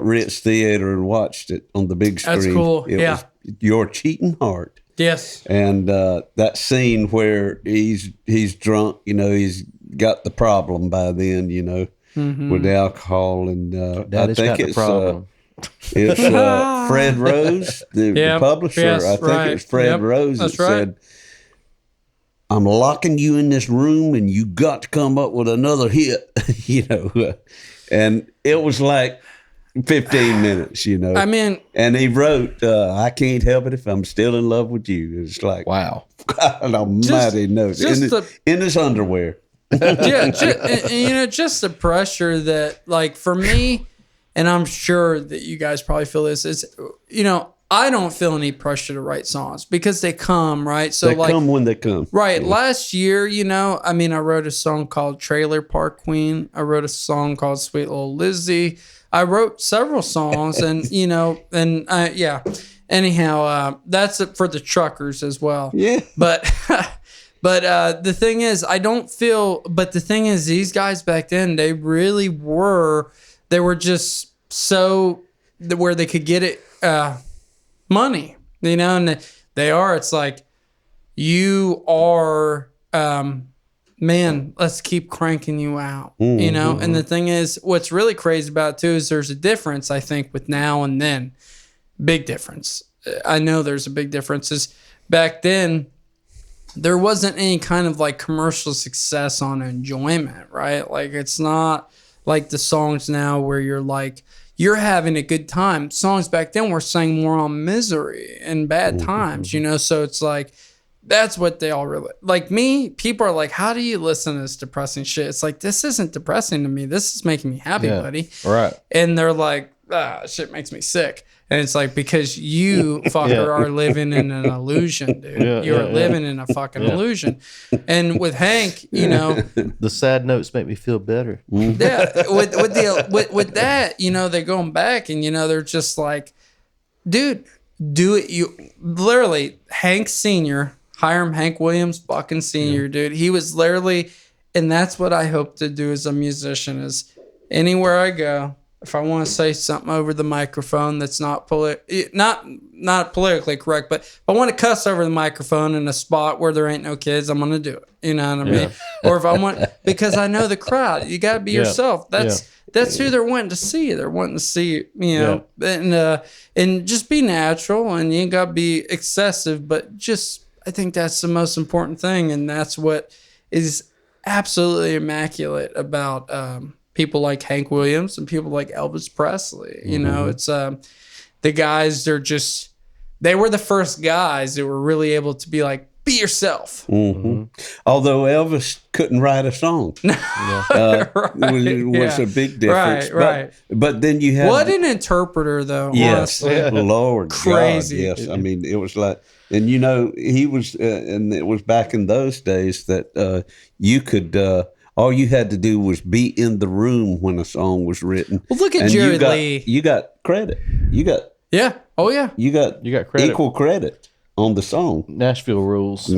Speaker 2: Ritz Theater and watched it on the big screen.
Speaker 1: That's cool.
Speaker 2: It
Speaker 1: Yeah.
Speaker 2: was Your Cheating Heart.
Speaker 1: Yes.
Speaker 2: And that scene where he's drunk, he's got the problem by then, with the alcohol, and I
Speaker 4: Daddy's
Speaker 2: think
Speaker 4: got the
Speaker 2: it's
Speaker 4: problem.
Speaker 2: it's Fred Rose, the
Speaker 1: Yep.
Speaker 2: publisher.
Speaker 1: Yes,
Speaker 2: I think
Speaker 1: right.
Speaker 2: it was Fred
Speaker 1: Yep,
Speaker 2: Rose that
Speaker 1: that's right.
Speaker 2: said, "I'm locking you in this room, and you got to come up with another hit," and it was like 15 minutes,
Speaker 1: I mean,
Speaker 2: And he wrote, "I can't help it if I'm still in love with you." It's like,
Speaker 4: Wow.
Speaker 2: God almighty knows. In his underwear.
Speaker 1: yeah, just the pressure that, like, for me, and I'm sure that you guys probably feel this, is, I don't feel any pressure to write songs because they come, right? So,
Speaker 2: They
Speaker 1: like,
Speaker 2: come when they come.
Speaker 1: right, last year, I wrote a song called Trailer Park Queen. I wrote a song called Sweet Little Lizzie. I wrote several songs, and, yeah. Anyhow, that's it for the truckers as well.
Speaker 2: Yeah.
Speaker 1: But the thing is, but the thing is, these guys back then, they really were, they were just so, where they could get it, money, and it's like, you are, man, let's keep cranking you out, and the thing is, what's really crazy about it too is there's a difference, I think, with now and then. Big difference. I know there's a big difference. Is back then, there wasn't any kind of like commercial success on enjoyment, right? Like, it's not like the songs now where you're having a good time. Songs back then were sang more on misery and bad times, so it's like, that's what they all really, like me, people are like, how do you listen to this depressing shit? It's like, this isn't depressing to me. This is making me happy, buddy.
Speaker 4: Right.
Speaker 1: And they're like, shit makes me sick. And it's like, because you fucker are living in an illusion, dude. You're living in a fucking illusion. And with Hank,
Speaker 4: The sad notes make me feel better.
Speaker 1: yeah, with that, they're going back and they're just like, dude, do it. You literally, Hank Sr., Hiram Hank Williams fucking Sr., dude. He was literally, and that's what I hope to do as a musician, is anywhere I go, if I want to say something over the microphone that's not not politically correct, but if I want to cuss over the microphone in a spot where there ain't no kids, I'm gonna do it. You know what I mean? Or if I want, because I know the crowd, you gotta be yourself. That's who they're wanting to see. They're wanting to see, and just be natural, and you ain't gotta be excessive, but just, I think that's the most important thing, and that's what is absolutely immaculate about people like Hank Williams and people like Elvis Presley. It's the guys, they were the first guys that were really able to be like, be yourself.
Speaker 2: Although Elvis couldn't write a song. It was a big difference.
Speaker 1: Right.
Speaker 2: But then you had...
Speaker 1: What an interpreter, though.
Speaker 2: Yes.
Speaker 1: Honestly.
Speaker 2: Lord
Speaker 1: Crazy.
Speaker 2: God, yes. I mean, it was like... And, he was... and it was back in those days that you could... all you had to do was be in the room when a song was written.
Speaker 1: Well, look at Jerry Lee.
Speaker 2: You got credit. You got
Speaker 4: credit.
Speaker 2: Equal credit on the song.
Speaker 4: Nashville rules.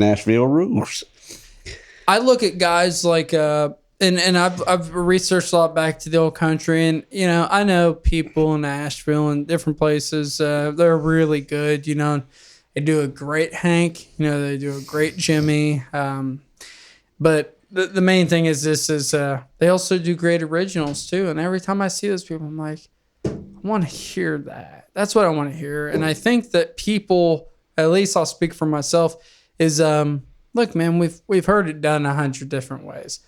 Speaker 1: I look at guys like and I've researched a lot back to the old country, and I know people in Nashville and different places, they're really good. They do a great Hank. They do a great Jimmy. But the main thing is they also do great originals too. And every time I see those people, I'm like, I want to hear that. That's what I want to hear. And I think that people, at least I'll speak for myself, is look, man, we've heard it done 100 different ways.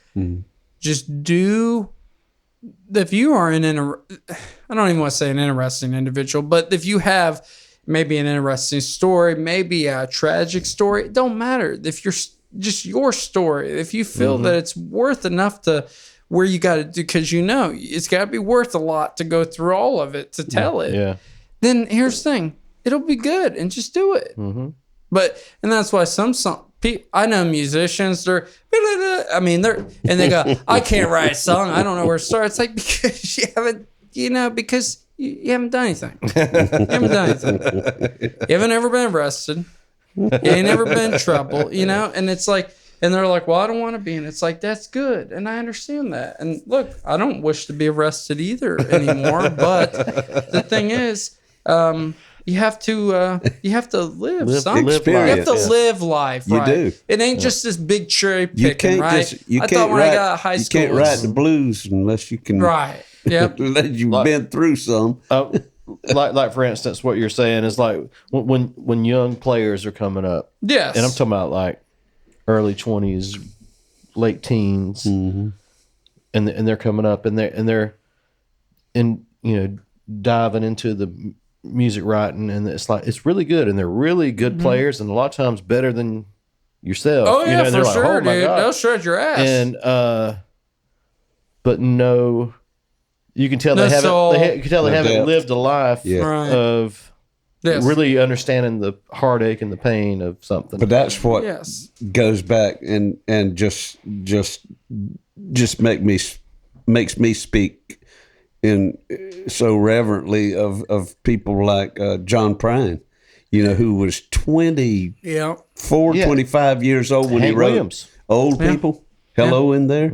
Speaker 1: just do. If you are I don't even want to say an interesting individual, but if you have maybe an interesting story, maybe a tragic story, it don't matter. If you're just your story, if you feel that it's worth enough to where you got to do, because it's got to be worth a lot to go through all of it to tell it. Yeah. Then here's the thing, it'll be good, and just do it. But and that's why some people, I know musicians, they go, I can't write a song, I don't know where to start. It's like, because you haven't, because you haven't done anything. You haven't done anything. You haven't ever been arrested. You ain't never been in trouble, and it's like, and they're like, well, I don't want to be. And it's like, that's good. And I understand that. And look, I don't wish to be arrested either anymore. But the thing is, you have to live something. You have to live life.
Speaker 2: You
Speaker 1: right?
Speaker 2: do.
Speaker 1: It ain't just this big cherry picking, right?
Speaker 2: I got high school. You can't write the blues unless you can.
Speaker 1: Right. Yep.
Speaker 2: Unless you've been through some.
Speaker 4: Like for instance, what you're saying is like when young players are coming up.
Speaker 1: Yes.
Speaker 4: And I'm talking about like early 20s, late teens, and they're coming up and they're diving into the music writing, and it's like it's really good, and they're really good players, and a lot of times better than yourself.
Speaker 1: Oh yeah,
Speaker 4: and
Speaker 1: for
Speaker 4: like,
Speaker 1: sure,
Speaker 4: oh, my
Speaker 1: dude.
Speaker 4: God.
Speaker 1: They'll shred your ass.
Speaker 4: And but no, you can tell they haven't lived a life of. Yes. Really understanding the heartache and the pain of something.
Speaker 2: But that's what goes back and just makes me speak in so reverently of people like John Prine, who was 25 years old when
Speaker 4: Hank
Speaker 2: he wrote
Speaker 4: Williams.
Speaker 2: Old People. Hello in there.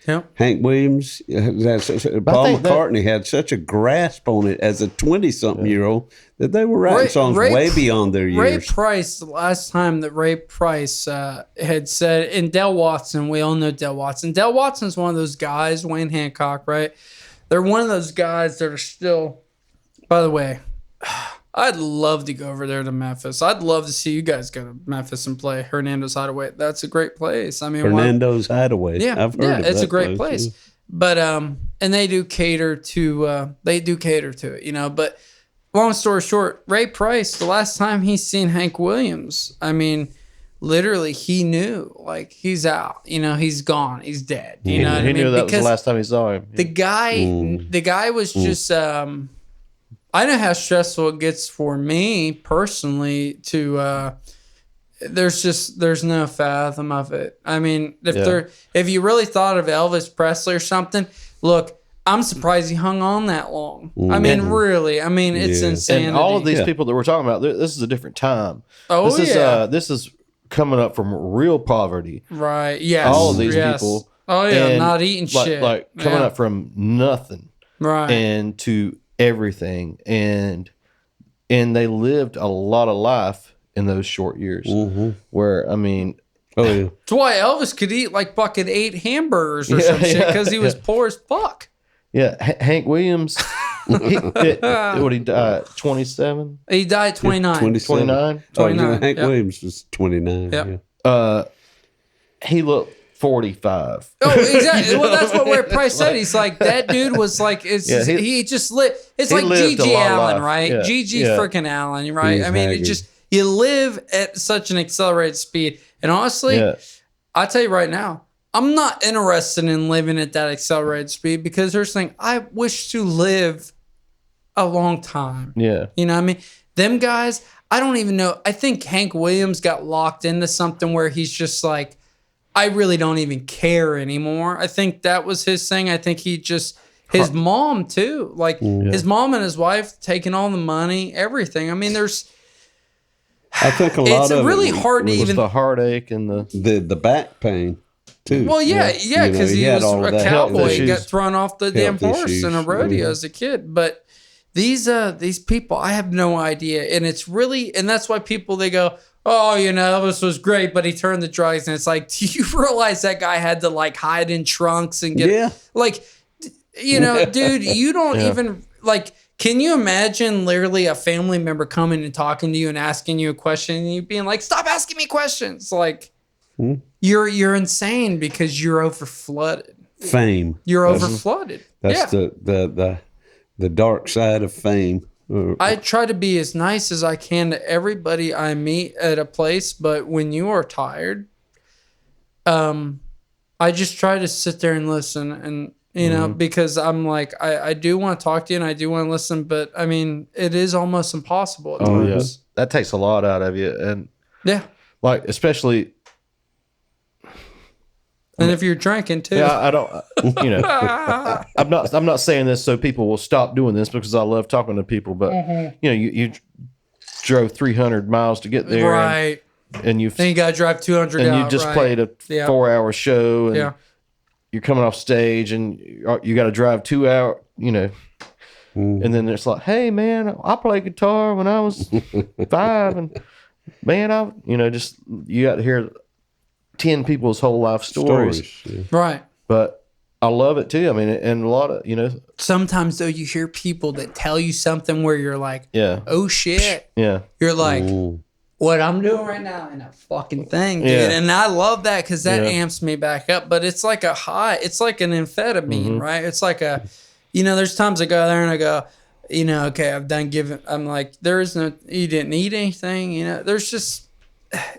Speaker 1: Yep.
Speaker 2: Hank Williams, Paul McCartney had such a grasp on it as a 20-something-year-old that they were writing songs way beyond their years.
Speaker 1: Ray Price, the last time that Ray Price had said, and Del Watson, we all know Del Watson. Del Watson's one of those guys, Wayne Hancock, right? They're one of those guys that are still, by the way, I'd love to go over there to Memphis. I'd love to see you guys go to Memphis and play Hernando's Hideaway. That's a great place. I mean,
Speaker 2: Hernando's Hideaway.
Speaker 1: Yeah,
Speaker 2: I've heard of
Speaker 1: it's
Speaker 2: that
Speaker 1: a great place.
Speaker 2: Yeah.
Speaker 1: But and they do cater to it, But long story short, Ray Price, the last time he's seen Hank Williams, I mean, literally he knew, like, he's out. He's gone. He's dead. You know what I mean?
Speaker 4: He knew that was the last time he saw him.
Speaker 1: The guy was just. I know how stressful it gets for me personally to there's no fathom of it. I mean, if you really thought of Elvis Presley or something, look, I'm surprised he hung on that long. I mean, really, it's insanity.
Speaker 4: And all of these people that we're talking about, this is a different time.
Speaker 1: Oh,
Speaker 4: this is coming up from real poverty.
Speaker 1: Right. Yes.
Speaker 4: All of these people.
Speaker 1: Oh yeah, not eating shit.
Speaker 4: Like coming up from nothing.
Speaker 1: Right.
Speaker 4: And to everything, and they lived a lot of life in those short years. Where
Speaker 1: that's why Elvis could eat like fucking 8 hamburgers or some shit, because he was poor as fuck.
Speaker 4: Yeah, Hank Williams. He died 27.
Speaker 1: He died 29.
Speaker 4: 29.
Speaker 2: Hank Williams was 29.
Speaker 1: Yep.
Speaker 2: Yeah.
Speaker 4: He looked 45.
Speaker 1: Oh, exactly. Well, that's what Ray Price said. He's like, that dude was like, he just lived. It's like Gigi Allen, right?
Speaker 4: Yeah.
Speaker 1: Gigi freaking Allen, right? You live at such an accelerated speed. And honestly, I tell you right now, I'm not interested in living at that accelerated speed, because there's thing I wish to live a long time.
Speaker 4: Yeah.
Speaker 1: You know what I mean? Them guys, I don't even know. I think Hank Williams got locked into something where he's just like, I really don't even care anymore. I think that was his thing. I think he just, his mom too, like his mom and his wife taking all the money, everything. I mean,
Speaker 2: I think a lot of
Speaker 1: it's really hard to even
Speaker 4: the heartache and
Speaker 2: the back pain too.
Speaker 1: Well, because he was a cowboy. He got thrown off the damn horse in a rodeo as a kid. But these people, I have no idea, and it's really, and that's why people, they go, oh, Elvis was great, but he turned to drugs. And it's like, do you realize that guy had to like hide in trunks and get like, dude, you don't even like, can you imagine literally a family member coming and talking to you and asking you a question and you being like, stop asking me questions? Like, you're insane because you're over flooded.
Speaker 2: fame.
Speaker 1: You're over flooded.
Speaker 2: That's the dark side of fame.
Speaker 1: I try to be as nice as I can to everybody I meet at a place, but when you are tired, I just try to sit there and listen, and because I'm like, I do want to talk to you and I do want to listen, but I mean, it is almost impossible at times.
Speaker 4: Yeah. That takes a lot out of you, and like especially.
Speaker 1: And if you're drinking too,
Speaker 4: I don't. I'm not saying this so people will stop doing this, because I love talking to people. But you drove 300 miles to get there,
Speaker 1: right?
Speaker 4: And you
Speaker 1: got to drive 200,
Speaker 4: and you just played a 4-hour show, and you're coming off stage, and you got to drive 2 hours. And then it's like, hey man, I played guitar when I was 5, and man, just you got to hear 10 people's whole life stories.
Speaker 1: Right.
Speaker 4: But I love it too. I mean, and a lot of,
Speaker 1: sometimes though you hear people that tell you something where you're like, oh shit.
Speaker 4: Yeah.
Speaker 1: You're like, what I'm doing right now ain't a fucking thing, dude.
Speaker 4: Yeah.
Speaker 1: And I love that because that amps me back up. But it's like a high, it's like an amphetamine, right? It's like a, there's times I go there and I go, okay, I've done giving. I'm like, you didn't eat anything, there's just,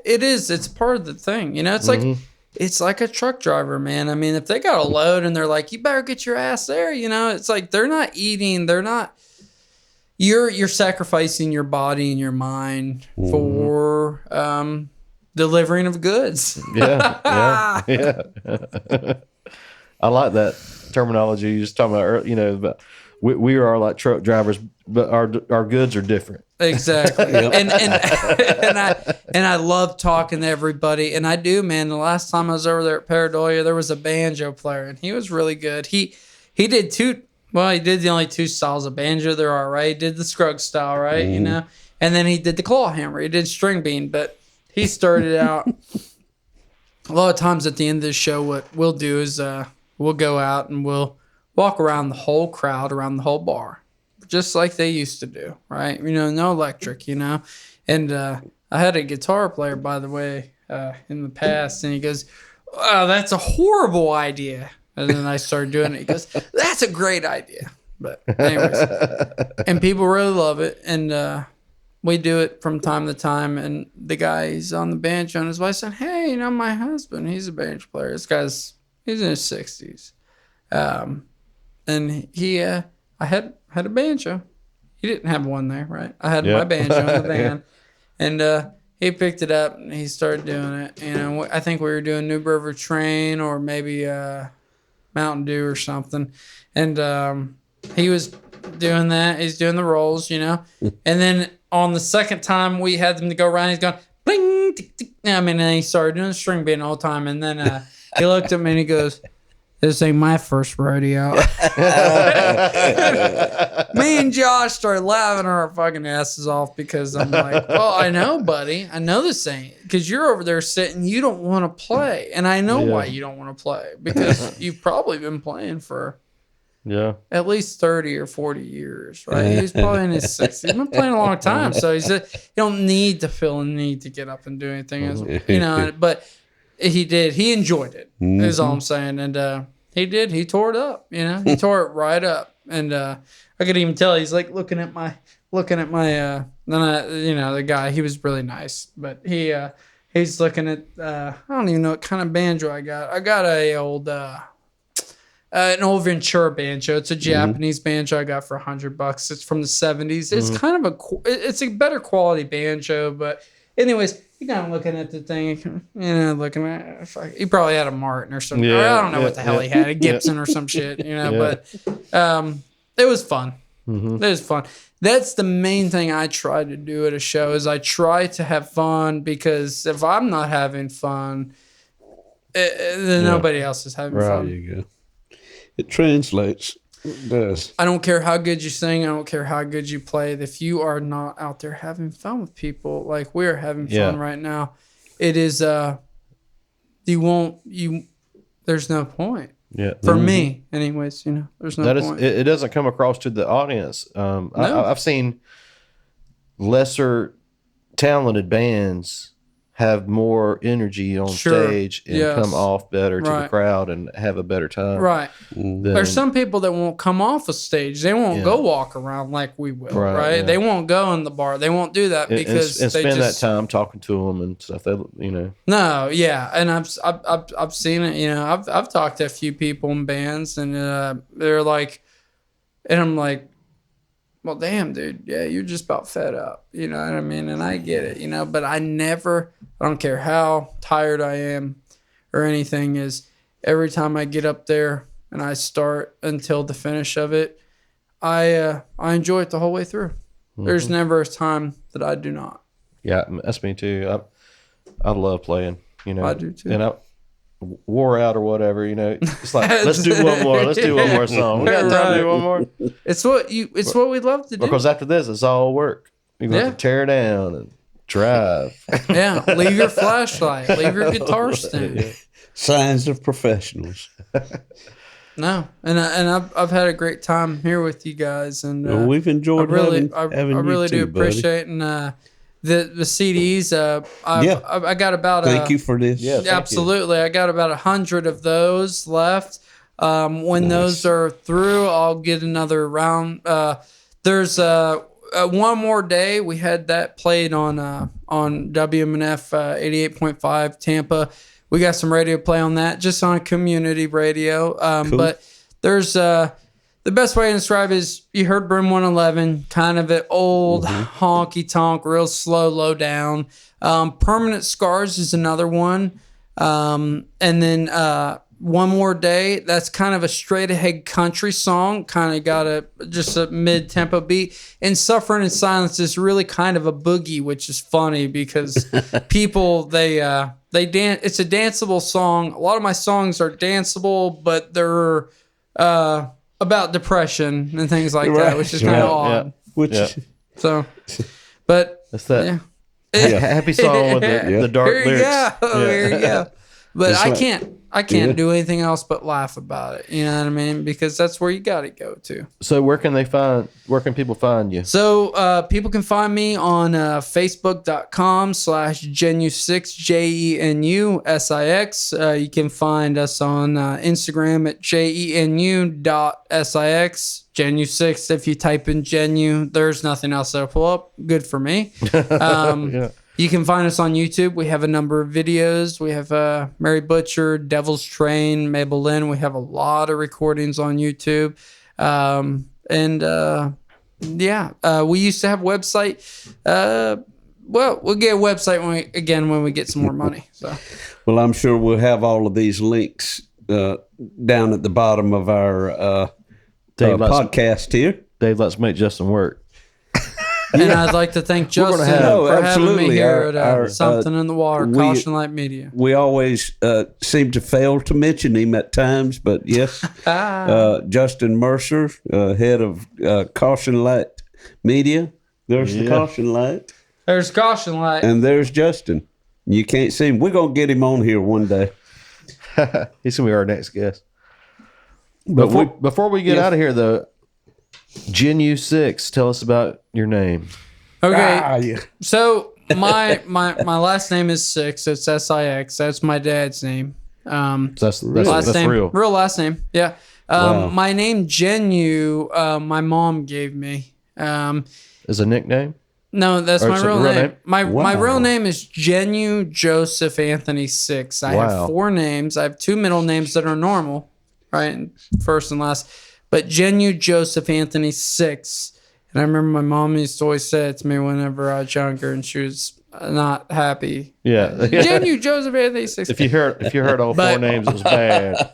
Speaker 1: it's part of the thing, it's like, it's like a truck driver, man. I mean, if they got a load and they're like, you better get your ass there, it's like, they're not eating, you're sacrificing your body and your mind for, delivering of goods.
Speaker 4: Yeah. I like that terminology you just talking about earlier, but we are like truck drivers, but our goods are different.
Speaker 1: Exactly. and I love talking to everybody, and I do, man. The last time I was over there at Paradolia, there was a banjo player, and he was really good. He did the only 2 styles of banjo there are, right? He did the Scruggs style, right? And then he did the claw hammer. He did string bean, but he started out. A lot of times at the end of the show, what we'll do is we'll go out and we'll walk around the whole crowd, around the whole bar, just like they used to do, right? No electric, And I had a guitar player, by the way, in the past, and he goes, "Wow, that's a horrible idea." And then I started doing it. He goes, "That's a great idea." But anyways, and people really love it, and we do it from time to time. And the guy, he's on the banjo, and his wife said, "Hey, my husband, he's a banjo player. He's in his 60s." And he, I had a banjo. He didn't have one there, right? I had my banjo in the van, and he picked it up and he started doing it. I think we were doing New River Train or maybe Mountain Dew or something, and he was doing that. He's doing the rolls, and then on the second time we had them to go around, he's going bling. Tick, tick. And he started doing the string bean all the time, and then he looked at me and he goes, "This ain't my first rodeo." Me and Josh started laughing our fucking asses off because I'm like, well, I know, buddy. I know this ain't. Because you're over there sitting, you don't want to play. And I know why you don't want to play. Because you've probably been playing for at least 30 or 40 years, right? He's probably in his 60s. He's been playing a long time. So you don't need to feel a need to get up and do anything. But he did. He enjoyed it, is all I'm saying. And he did. He tore it up, He tore it right up. And I could even tell he's like looking at my then the guy, he was really nice. But he's looking at I don't even know what kind of banjo I got. I got an old Ventura banjo. It's a Japanese banjo I got for $100. It's from the 70s. It's kind of it's a better quality banjo, but anyways, he kind of looking at the thing, looking at it. He probably had a Martin or something. I don't know what the hell he had, a Gibson or some shit, but it was fun. It was fun. That's the main thing I try to do at a show is I try to have fun, because if I'm not having fun, then nobody else is having fun.
Speaker 2: There you go. It translates. It does.
Speaker 1: I don't care how good you sing. I don't care how good you play. If you are not out there having fun with people like we're having fun right now, it is there's no point. Yeah. For me, anyways, there's no point.
Speaker 4: It doesn't come across to the audience. I've seen lesser talented bands have more energy on stage and come off better to the crowd and have a better time.
Speaker 1: Right. There's some people that won't come off a stage. They won't go walk around like we will, right? Yeah. They won't go in the bar. They won't do that because
Speaker 4: and
Speaker 1: they
Speaker 4: spend that time talking to them and stuff. They, you know.
Speaker 1: No, yeah, and I've seen it. You know, I've talked to a few people in bands, and they're like, and I'm like, well, damn, dude, yeah, you're just about fed up, you know what I mean? And I get it, you know, but I don't care how tired I am or anything, is every time I get up there and I start until the finish of it, I enjoy it the whole way through. Mm-hmm. There's never a time that I do not.
Speaker 4: Yeah, that's me too. I love playing, you know.
Speaker 1: I do too.
Speaker 4: And I wore out or whatever, you know. It's like, let's do one more. Let's do one more song. We got time to do one more.
Speaker 1: It's what we love to do.
Speaker 4: Because after this, it's all work. You're going to have to tear down and drive.
Speaker 1: Yeah, leave your flashlight, leave your guitar stand.
Speaker 2: Yeah. Signs of professionals.
Speaker 1: No, and I've had a great time here with you guys, and
Speaker 2: well, we've enjoyed having
Speaker 1: I really do appreciate
Speaker 2: buddy.
Speaker 1: And the CDs. I got about.
Speaker 2: Thank you for this.
Speaker 1: Yeah, absolutely. I got about 100 of those left. When those are through, I'll get another round. There's one more day. We had that played on WMNF 88.5 Tampa. We got some radio play on that, just on community radio. Cool. But there's the best way to describe it is you heard Broom 111, kind of an old honky tonk, real slow, low down. Permanent Scars is another one. And then One More Day, that's kind of a straight ahead country song, kind of got just a mid tempo beat. And Suffering in Silence is really kind of a boogie, which is funny because people, they dance. It's a danceable song. A lot of my songs are danceable, but they're about depression and things like that, which is kind of odd. So, but
Speaker 4: that's that. Yeah. Happy song with the dark lyrics.
Speaker 1: Here you go. But I can't do anything else but laugh about it. You know what I mean? Because that's where you got to go to.
Speaker 4: So where can people find you?
Speaker 1: So people can find me on Facebook.com/Jenu Six, JENUSIX. You can find us on Instagram at JENU.SIX. Jenu Six. If you type in Jenu, there's nothing else that'll pull up. Good for me. You can find us on YouTube. We have a number of videos. We have Mary Butcher, Devil's Train, Mabel Lynn. We have a lot of recordings on YouTube. We used to have a website. We'll get a website when we get some more money. So,
Speaker 2: well, I'm sure we'll have all of these links down at the bottom of our podcast here.
Speaker 4: Dave, let's make Justin work.
Speaker 1: And I'd like to thank Justin for having me here at Something in the Water, Caution Light Media.
Speaker 2: We always seem to fail to mention him at times, but yes, Justin Mercer, head of Caution Light Media. There's the Caution Light.
Speaker 1: There's Caution Light.
Speaker 2: And there's Justin. You can't see him. We're going to get him on here one day.
Speaker 4: He's going to be our next guest. Before we get out of here, though, Jenu Six, tell us about your name.
Speaker 1: Okay, so my last name is Six. It's SIX. That's my dad's name.
Speaker 4: That's
Speaker 1: name,
Speaker 4: real
Speaker 1: last name. Yeah.
Speaker 2: Wow.
Speaker 1: My name Jenu, my mom gave me.
Speaker 4: Is a nickname?
Speaker 1: No, that's my real name. My real name is Jenu Joseph Anthony Six. I have 4 names. I have 2 middle names that are normal, right? First and last. But Jenu Joseph Anthony Six. And I remember my mom used to always say it to me whenever I was younger, and she was not happy.
Speaker 4: Yeah.
Speaker 1: Jenu Joseph Anthony Six.
Speaker 4: If you heard all 4 names, it was bad.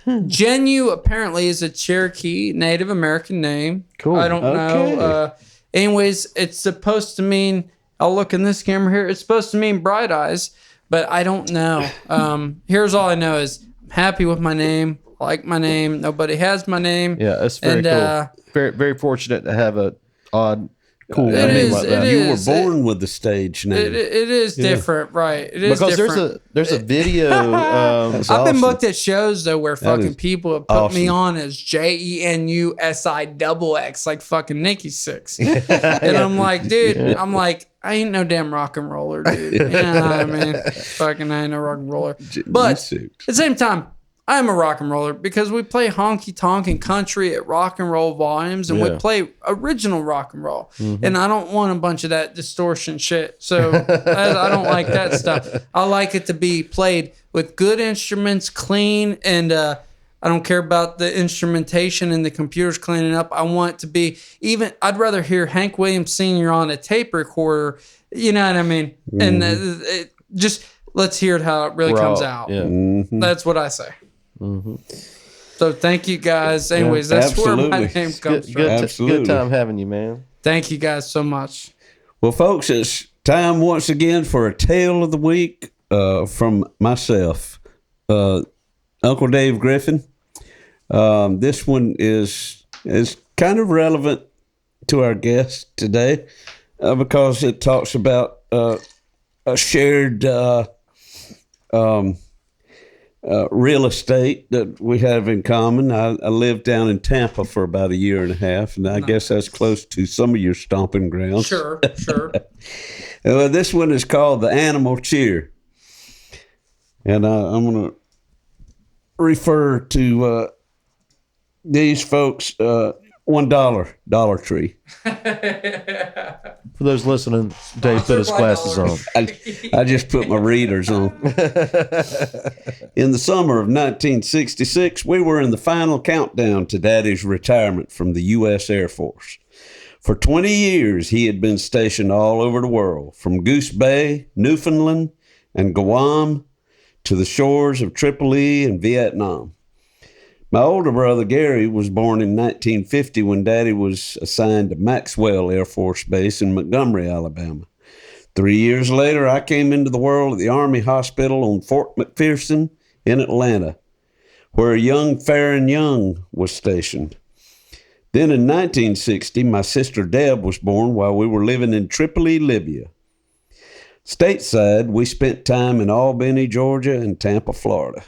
Speaker 1: Jenu apparently is a Cherokee Native American name.
Speaker 4: Cool.
Speaker 1: I don't know. Anyways, it's supposed to mean, I'll look in this camera here, it's supposed to mean bright eyes, but I don't know. Here's all I know is I'm happy with my name. Like my name. Nobody has my name.
Speaker 4: Yeah, it's very cool. Very, very fortunate to have a odd, cool name like that.
Speaker 2: You were born with the stage name.
Speaker 1: It is different, right? It is
Speaker 4: because
Speaker 1: different.
Speaker 4: there's a video.
Speaker 1: I've been booked at shows though where fucking people have put me on as JENUSIXX, like fucking Nikki Six, and I'm like, dude, I'm like, I ain't no damn rock and roller, dude. You know what I mean? Fucking I ain't no rock and roller. But at the same time, I'm a rock and roller because we play honky tonk and country at rock and roll volumes, and we play original rock and roll. And I don't want a bunch of that distortion shit. So I don't like that stuff. I like it to be played with good instruments, clean, and I don't care about the instrumentation and the computers cleaning up. I want it to be even. I'd rather hear Hank Williams Sr. on a tape recorder. You know what I mean? And just let's hear it how it really comes out.
Speaker 4: Yeah.
Speaker 1: That's what I say. So thank you guys. Anyways, that's where my name comes from.
Speaker 4: Good time having you, man.
Speaker 1: Thank you guys so much.
Speaker 2: Well, folks, it's time once again for a tale of the week from myself, Uncle Dave Griffin. This one is kind of relevant to our guest today because it talks about a shared real estate that we have in common. I lived down in Tampa for about a year and a half, and I guess that's close to some of your stomping grounds.
Speaker 1: Sure.
Speaker 2: This one is called The Animal Cheer. And I'm going to refer to these folks, $1 Dollar Tree.
Speaker 4: For those listening, Dave put his glasses on.
Speaker 2: I just put my readers on. In the summer of 1966, we were in the final countdown to Daddy's retirement from the U.S. Air Force. For 20 years, he had been stationed all over the world, from Goose Bay, Newfoundland, and Guam to the shores of Tripoli and Vietnam. My older brother, Gary, was born in 1950 when Daddy was assigned to Maxwell Air Force Base in Montgomery, Alabama. 3 years later, I came into the world at the Army Hospital on Fort McPherson in Atlanta, where young Farron Young was stationed. Then in 1960, my sister Deb was born while we were living in Tripoli, Libya. Stateside, we spent time in Albany, Georgia, and Tampa, Florida.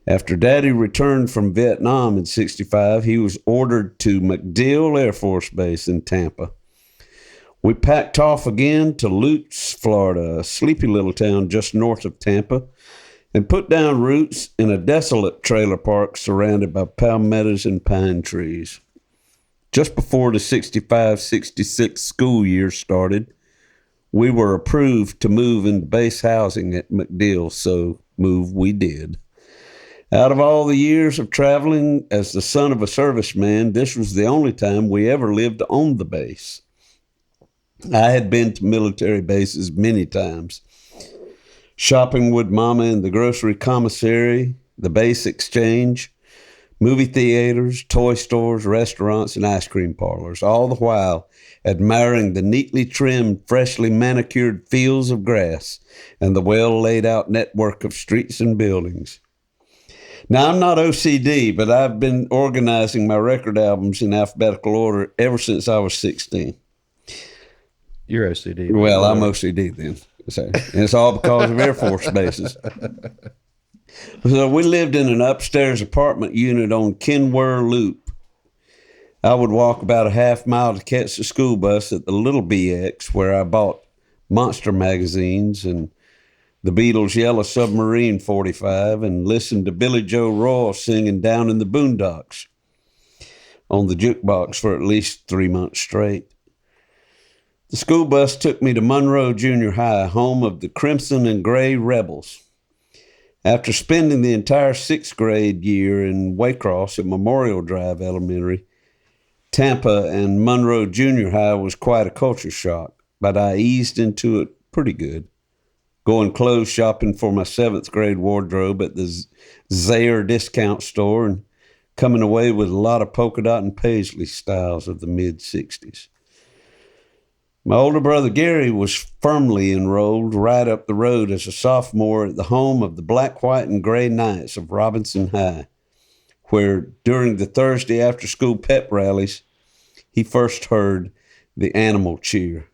Speaker 2: After Daddy returned from Vietnam in 65, he was ordered to MacDill Air Force Base in Tampa. We packed off again to Lutz, Florida, a sleepy little town just north of Tampa, and put down roots in a desolate trailer park surrounded by palmettos and pine trees. Just before the 65-66 school year started, we were approved to move into base housing at MacDill, so move we did. Out of all the years of traveling as the son of a serviceman, this was the only time we ever lived on the base. I had been to military bases many times, shopping with Mama in the grocery commissary, the base exchange, movie theaters, toy stores, restaurants, and ice cream parlors, all the while admiring the neatly trimmed, freshly manicured fields of grass and the well-laid-out network of streets and buildings. Now, I'm not OCD, but I've been organizing my record albums in alphabetical order ever since I was 16.
Speaker 4: You're OCD.
Speaker 2: Well, I'm OCD then. So, and it's all because of Air Force bases. So we lived in an upstairs apartment unit on Kenwer Loop. I would walk about a half mile to catch the school bus at the Little BX, where I bought Monster magazines and the Beatles' Yellow Submarine 45, and listened to Billy Joe Royal singing Down in the Boondocks on the jukebox for at least 3 months straight. The school bus took me to Monroe Junior High, home of the Crimson and Gray Rebels. After spending the entire 6th grade year in Waycross at Memorial Drive Elementary, Tampa and Monroe Junior High was quite a culture shock, but I eased into it pretty good. Going clothes shopping for my 7th grade wardrobe at the Zayre discount store and coming away with a lot of polka dot and paisley styles of the mid-'60s. My older brother Gary was firmly enrolled right up the road as a sophomore at the home of the Black, White, and Gray Knights of Robinson High, where during the Thursday after-school pep rallies, he first heard the animal cheer.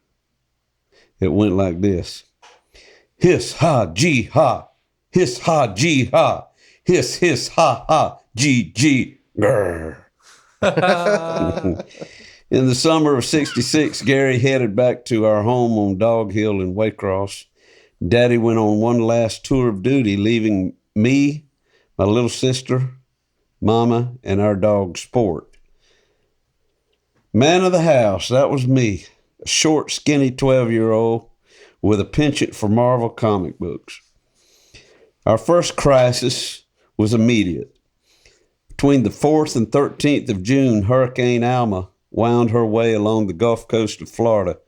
Speaker 2: It went like this. Hiss, ha, gee, ha. Hiss, ha, gee, ha. Hiss, ha, ha, gee, grrr. In the summer of 66, Gary headed back to our home on Dog Hill in Waycross. Daddy went on one last tour of duty, leaving me, my little sister, Mama, and our dog Sport. Man of the house, that was me, a short, skinny 12-year-old with a penchant for Marvel comic books. Our first crisis was immediate. Between the 4th and 13th of June, Hurricane Alma wound her way along the Gulf Coast of Florida,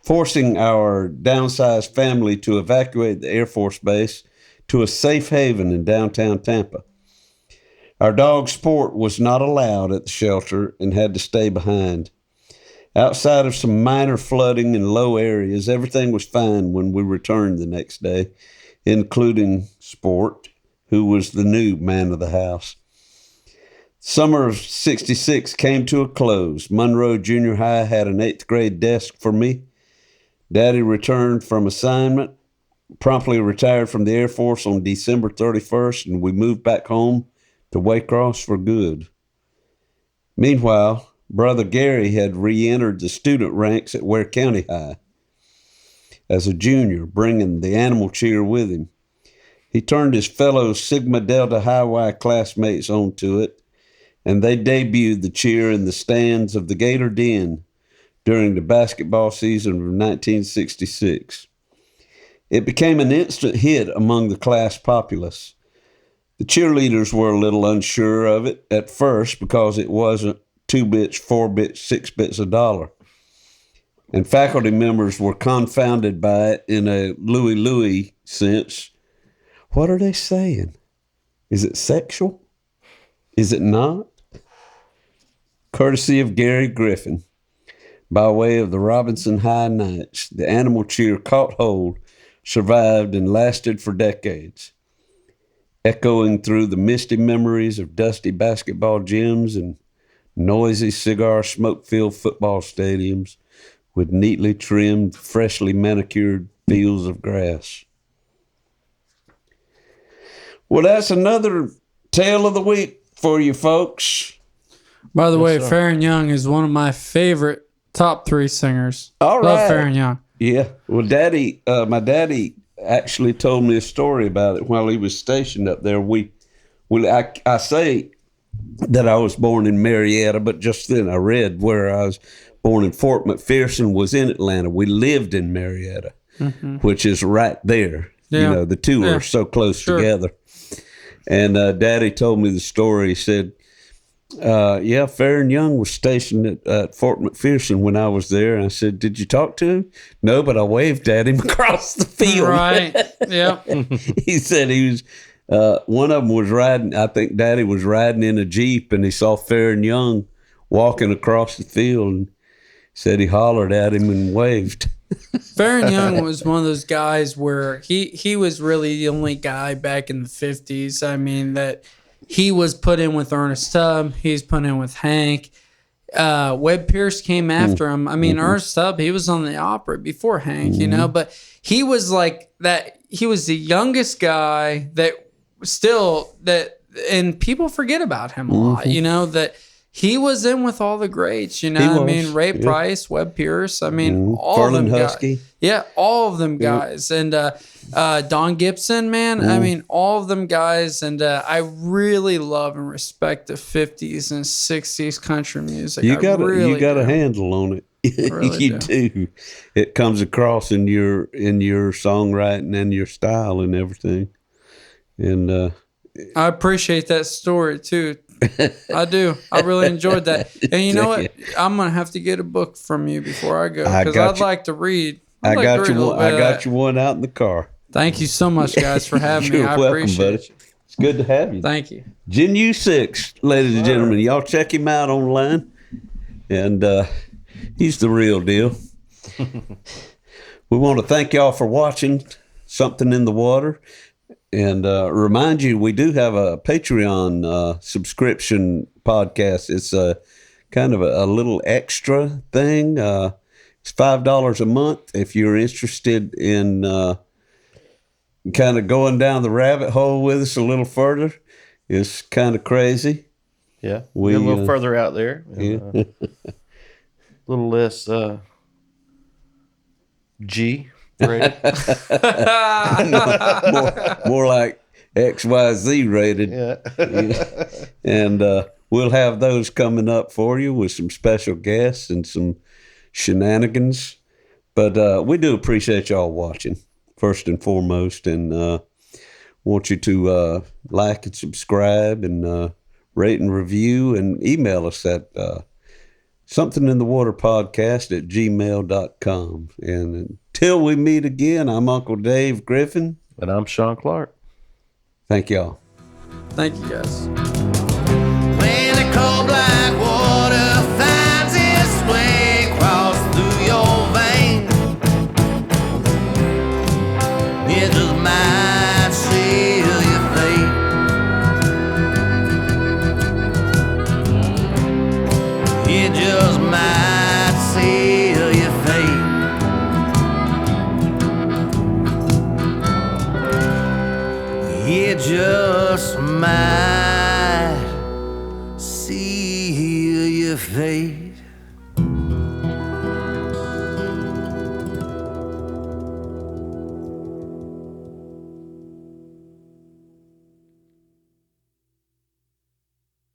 Speaker 2: forcing our downsized family to evacuate the Air Force Base to a safe haven in downtown Tampa. Our dog Sport was not allowed at the shelter and had to stay behind. Outside of some minor flooding in low areas, everything was fine when we returned the next day, including Sport, who was the new man of the house. Summer of 66 came to a close. Monroe Junior High had an 8th grade desk for me. Daddy returned from assignment, promptly retired from the Air Force on December 31st, and we moved back home to Waycross for good. Meanwhile, Brother Gary had re-entered the student ranks at Ware County High as a junior, bringing the animal cheer with him. He turned his fellow Sigma Delta High Y classmates onto it, and they debuted the cheer in the stands of the Gator Den during the basketball season of 1966. It became an instant hit among the class populace. The cheerleaders were a little unsure of it at first because it wasn't 2 bits, 4 bits, 6 bits a dollar. And faculty members were confounded by it in a Louie sense. What are they saying? Is it sexual? Is it not? Courtesy of Gary Griffin, by way of the Robinson High Knights, the animal cheer caught hold, survived, and lasted for decades, echoing through the misty memories of dusty basketball gyms and noisy cigar smoke-filled football stadiums with neatly trimmed, freshly manicured fields of grass. Well, that's another tale of the week for you folks.
Speaker 1: By the way, Farron Young is one of my favorite top 3 singers.
Speaker 2: All right.
Speaker 1: Love Farron Young.
Speaker 2: Yeah. Well, my daddy actually told me a story about it while he was stationed up there. I say that I was born in Marietta, but just then I read where I was born in Fort McPherson was in Atlanta. We lived in Marietta, which is right there. Yeah. You know, the two are so close together. And Daddy told me the story. He said, Farron Young was stationed at Fort McPherson when I was there. And I said, did you talk to him? No, but I waved at him across the field.
Speaker 1: Right. Yeah.
Speaker 2: He said he was, one of them was riding, I think Daddy was riding in a Jeep and he saw Farron Young walking across the field and said he hollered at him and waved.
Speaker 1: Farron Young was one of those guys where he was really the only guy back in the 50s. I mean, that he was put in with Ernest Tubb. He's put in with Hank. Webb Pierce came after him. I mean, Ernest Tubb, he was on the opera before Hank, you know, but he was like that. He was the youngest guy and people forget about him a lot, you know, that he was in with all the greats, you know. I mean, Ray Price, Webb Pierce. I mean, all of them Husky. Yeah, all of them guys. And Don Gibson, man. I mean, all of them guys. And I really love and respect the 50s and 60s country music. You got
Speaker 2: a handle on it. Really you do. It comes across in your songwriting and your style and everything. And
Speaker 1: I appreciate that story too. I do. I really enjoyed that. And you know what? I'm gonna have to get a book from you before I go because I'd like to read.
Speaker 2: I got you one out in the car.
Speaker 1: Thank you so much, guys, for having me. I appreciate it.
Speaker 2: It's good to have you.
Speaker 1: Thank you.
Speaker 2: Jenu Six, ladies and gentlemen. Y'all check him out online. And he's the real deal. We want to thank y'all for watching Something in the Water. And remind you, we do have a Patreon subscription podcast. It's a kind of a little extra thing. It's $5 a month if you're interested in kind of going down the rabbit hole with us a little further. It's kind of crazy.
Speaker 4: Yeah, we're a little further out there.
Speaker 2: Yeah.
Speaker 4: little less G rated.
Speaker 2: more like XYZ rated.
Speaker 4: Yeah.
Speaker 2: And we'll have those coming up for you with some special guests and some shenanigans. But we do appreciate y'all watching, first and foremost, and want you to like and subscribe and rate and review, and email us at somethinginthewaterpodcast at gmail.com. And until we meet again, I'm Uncle Dave Griffin.
Speaker 4: And I'm Sean Clark.
Speaker 2: Thank y'all.
Speaker 1: Thank you, guys.
Speaker 3: When the cold black water finds its way across through your veins, it just might seal your fate. It just might seal your fate. It just might seal your fate.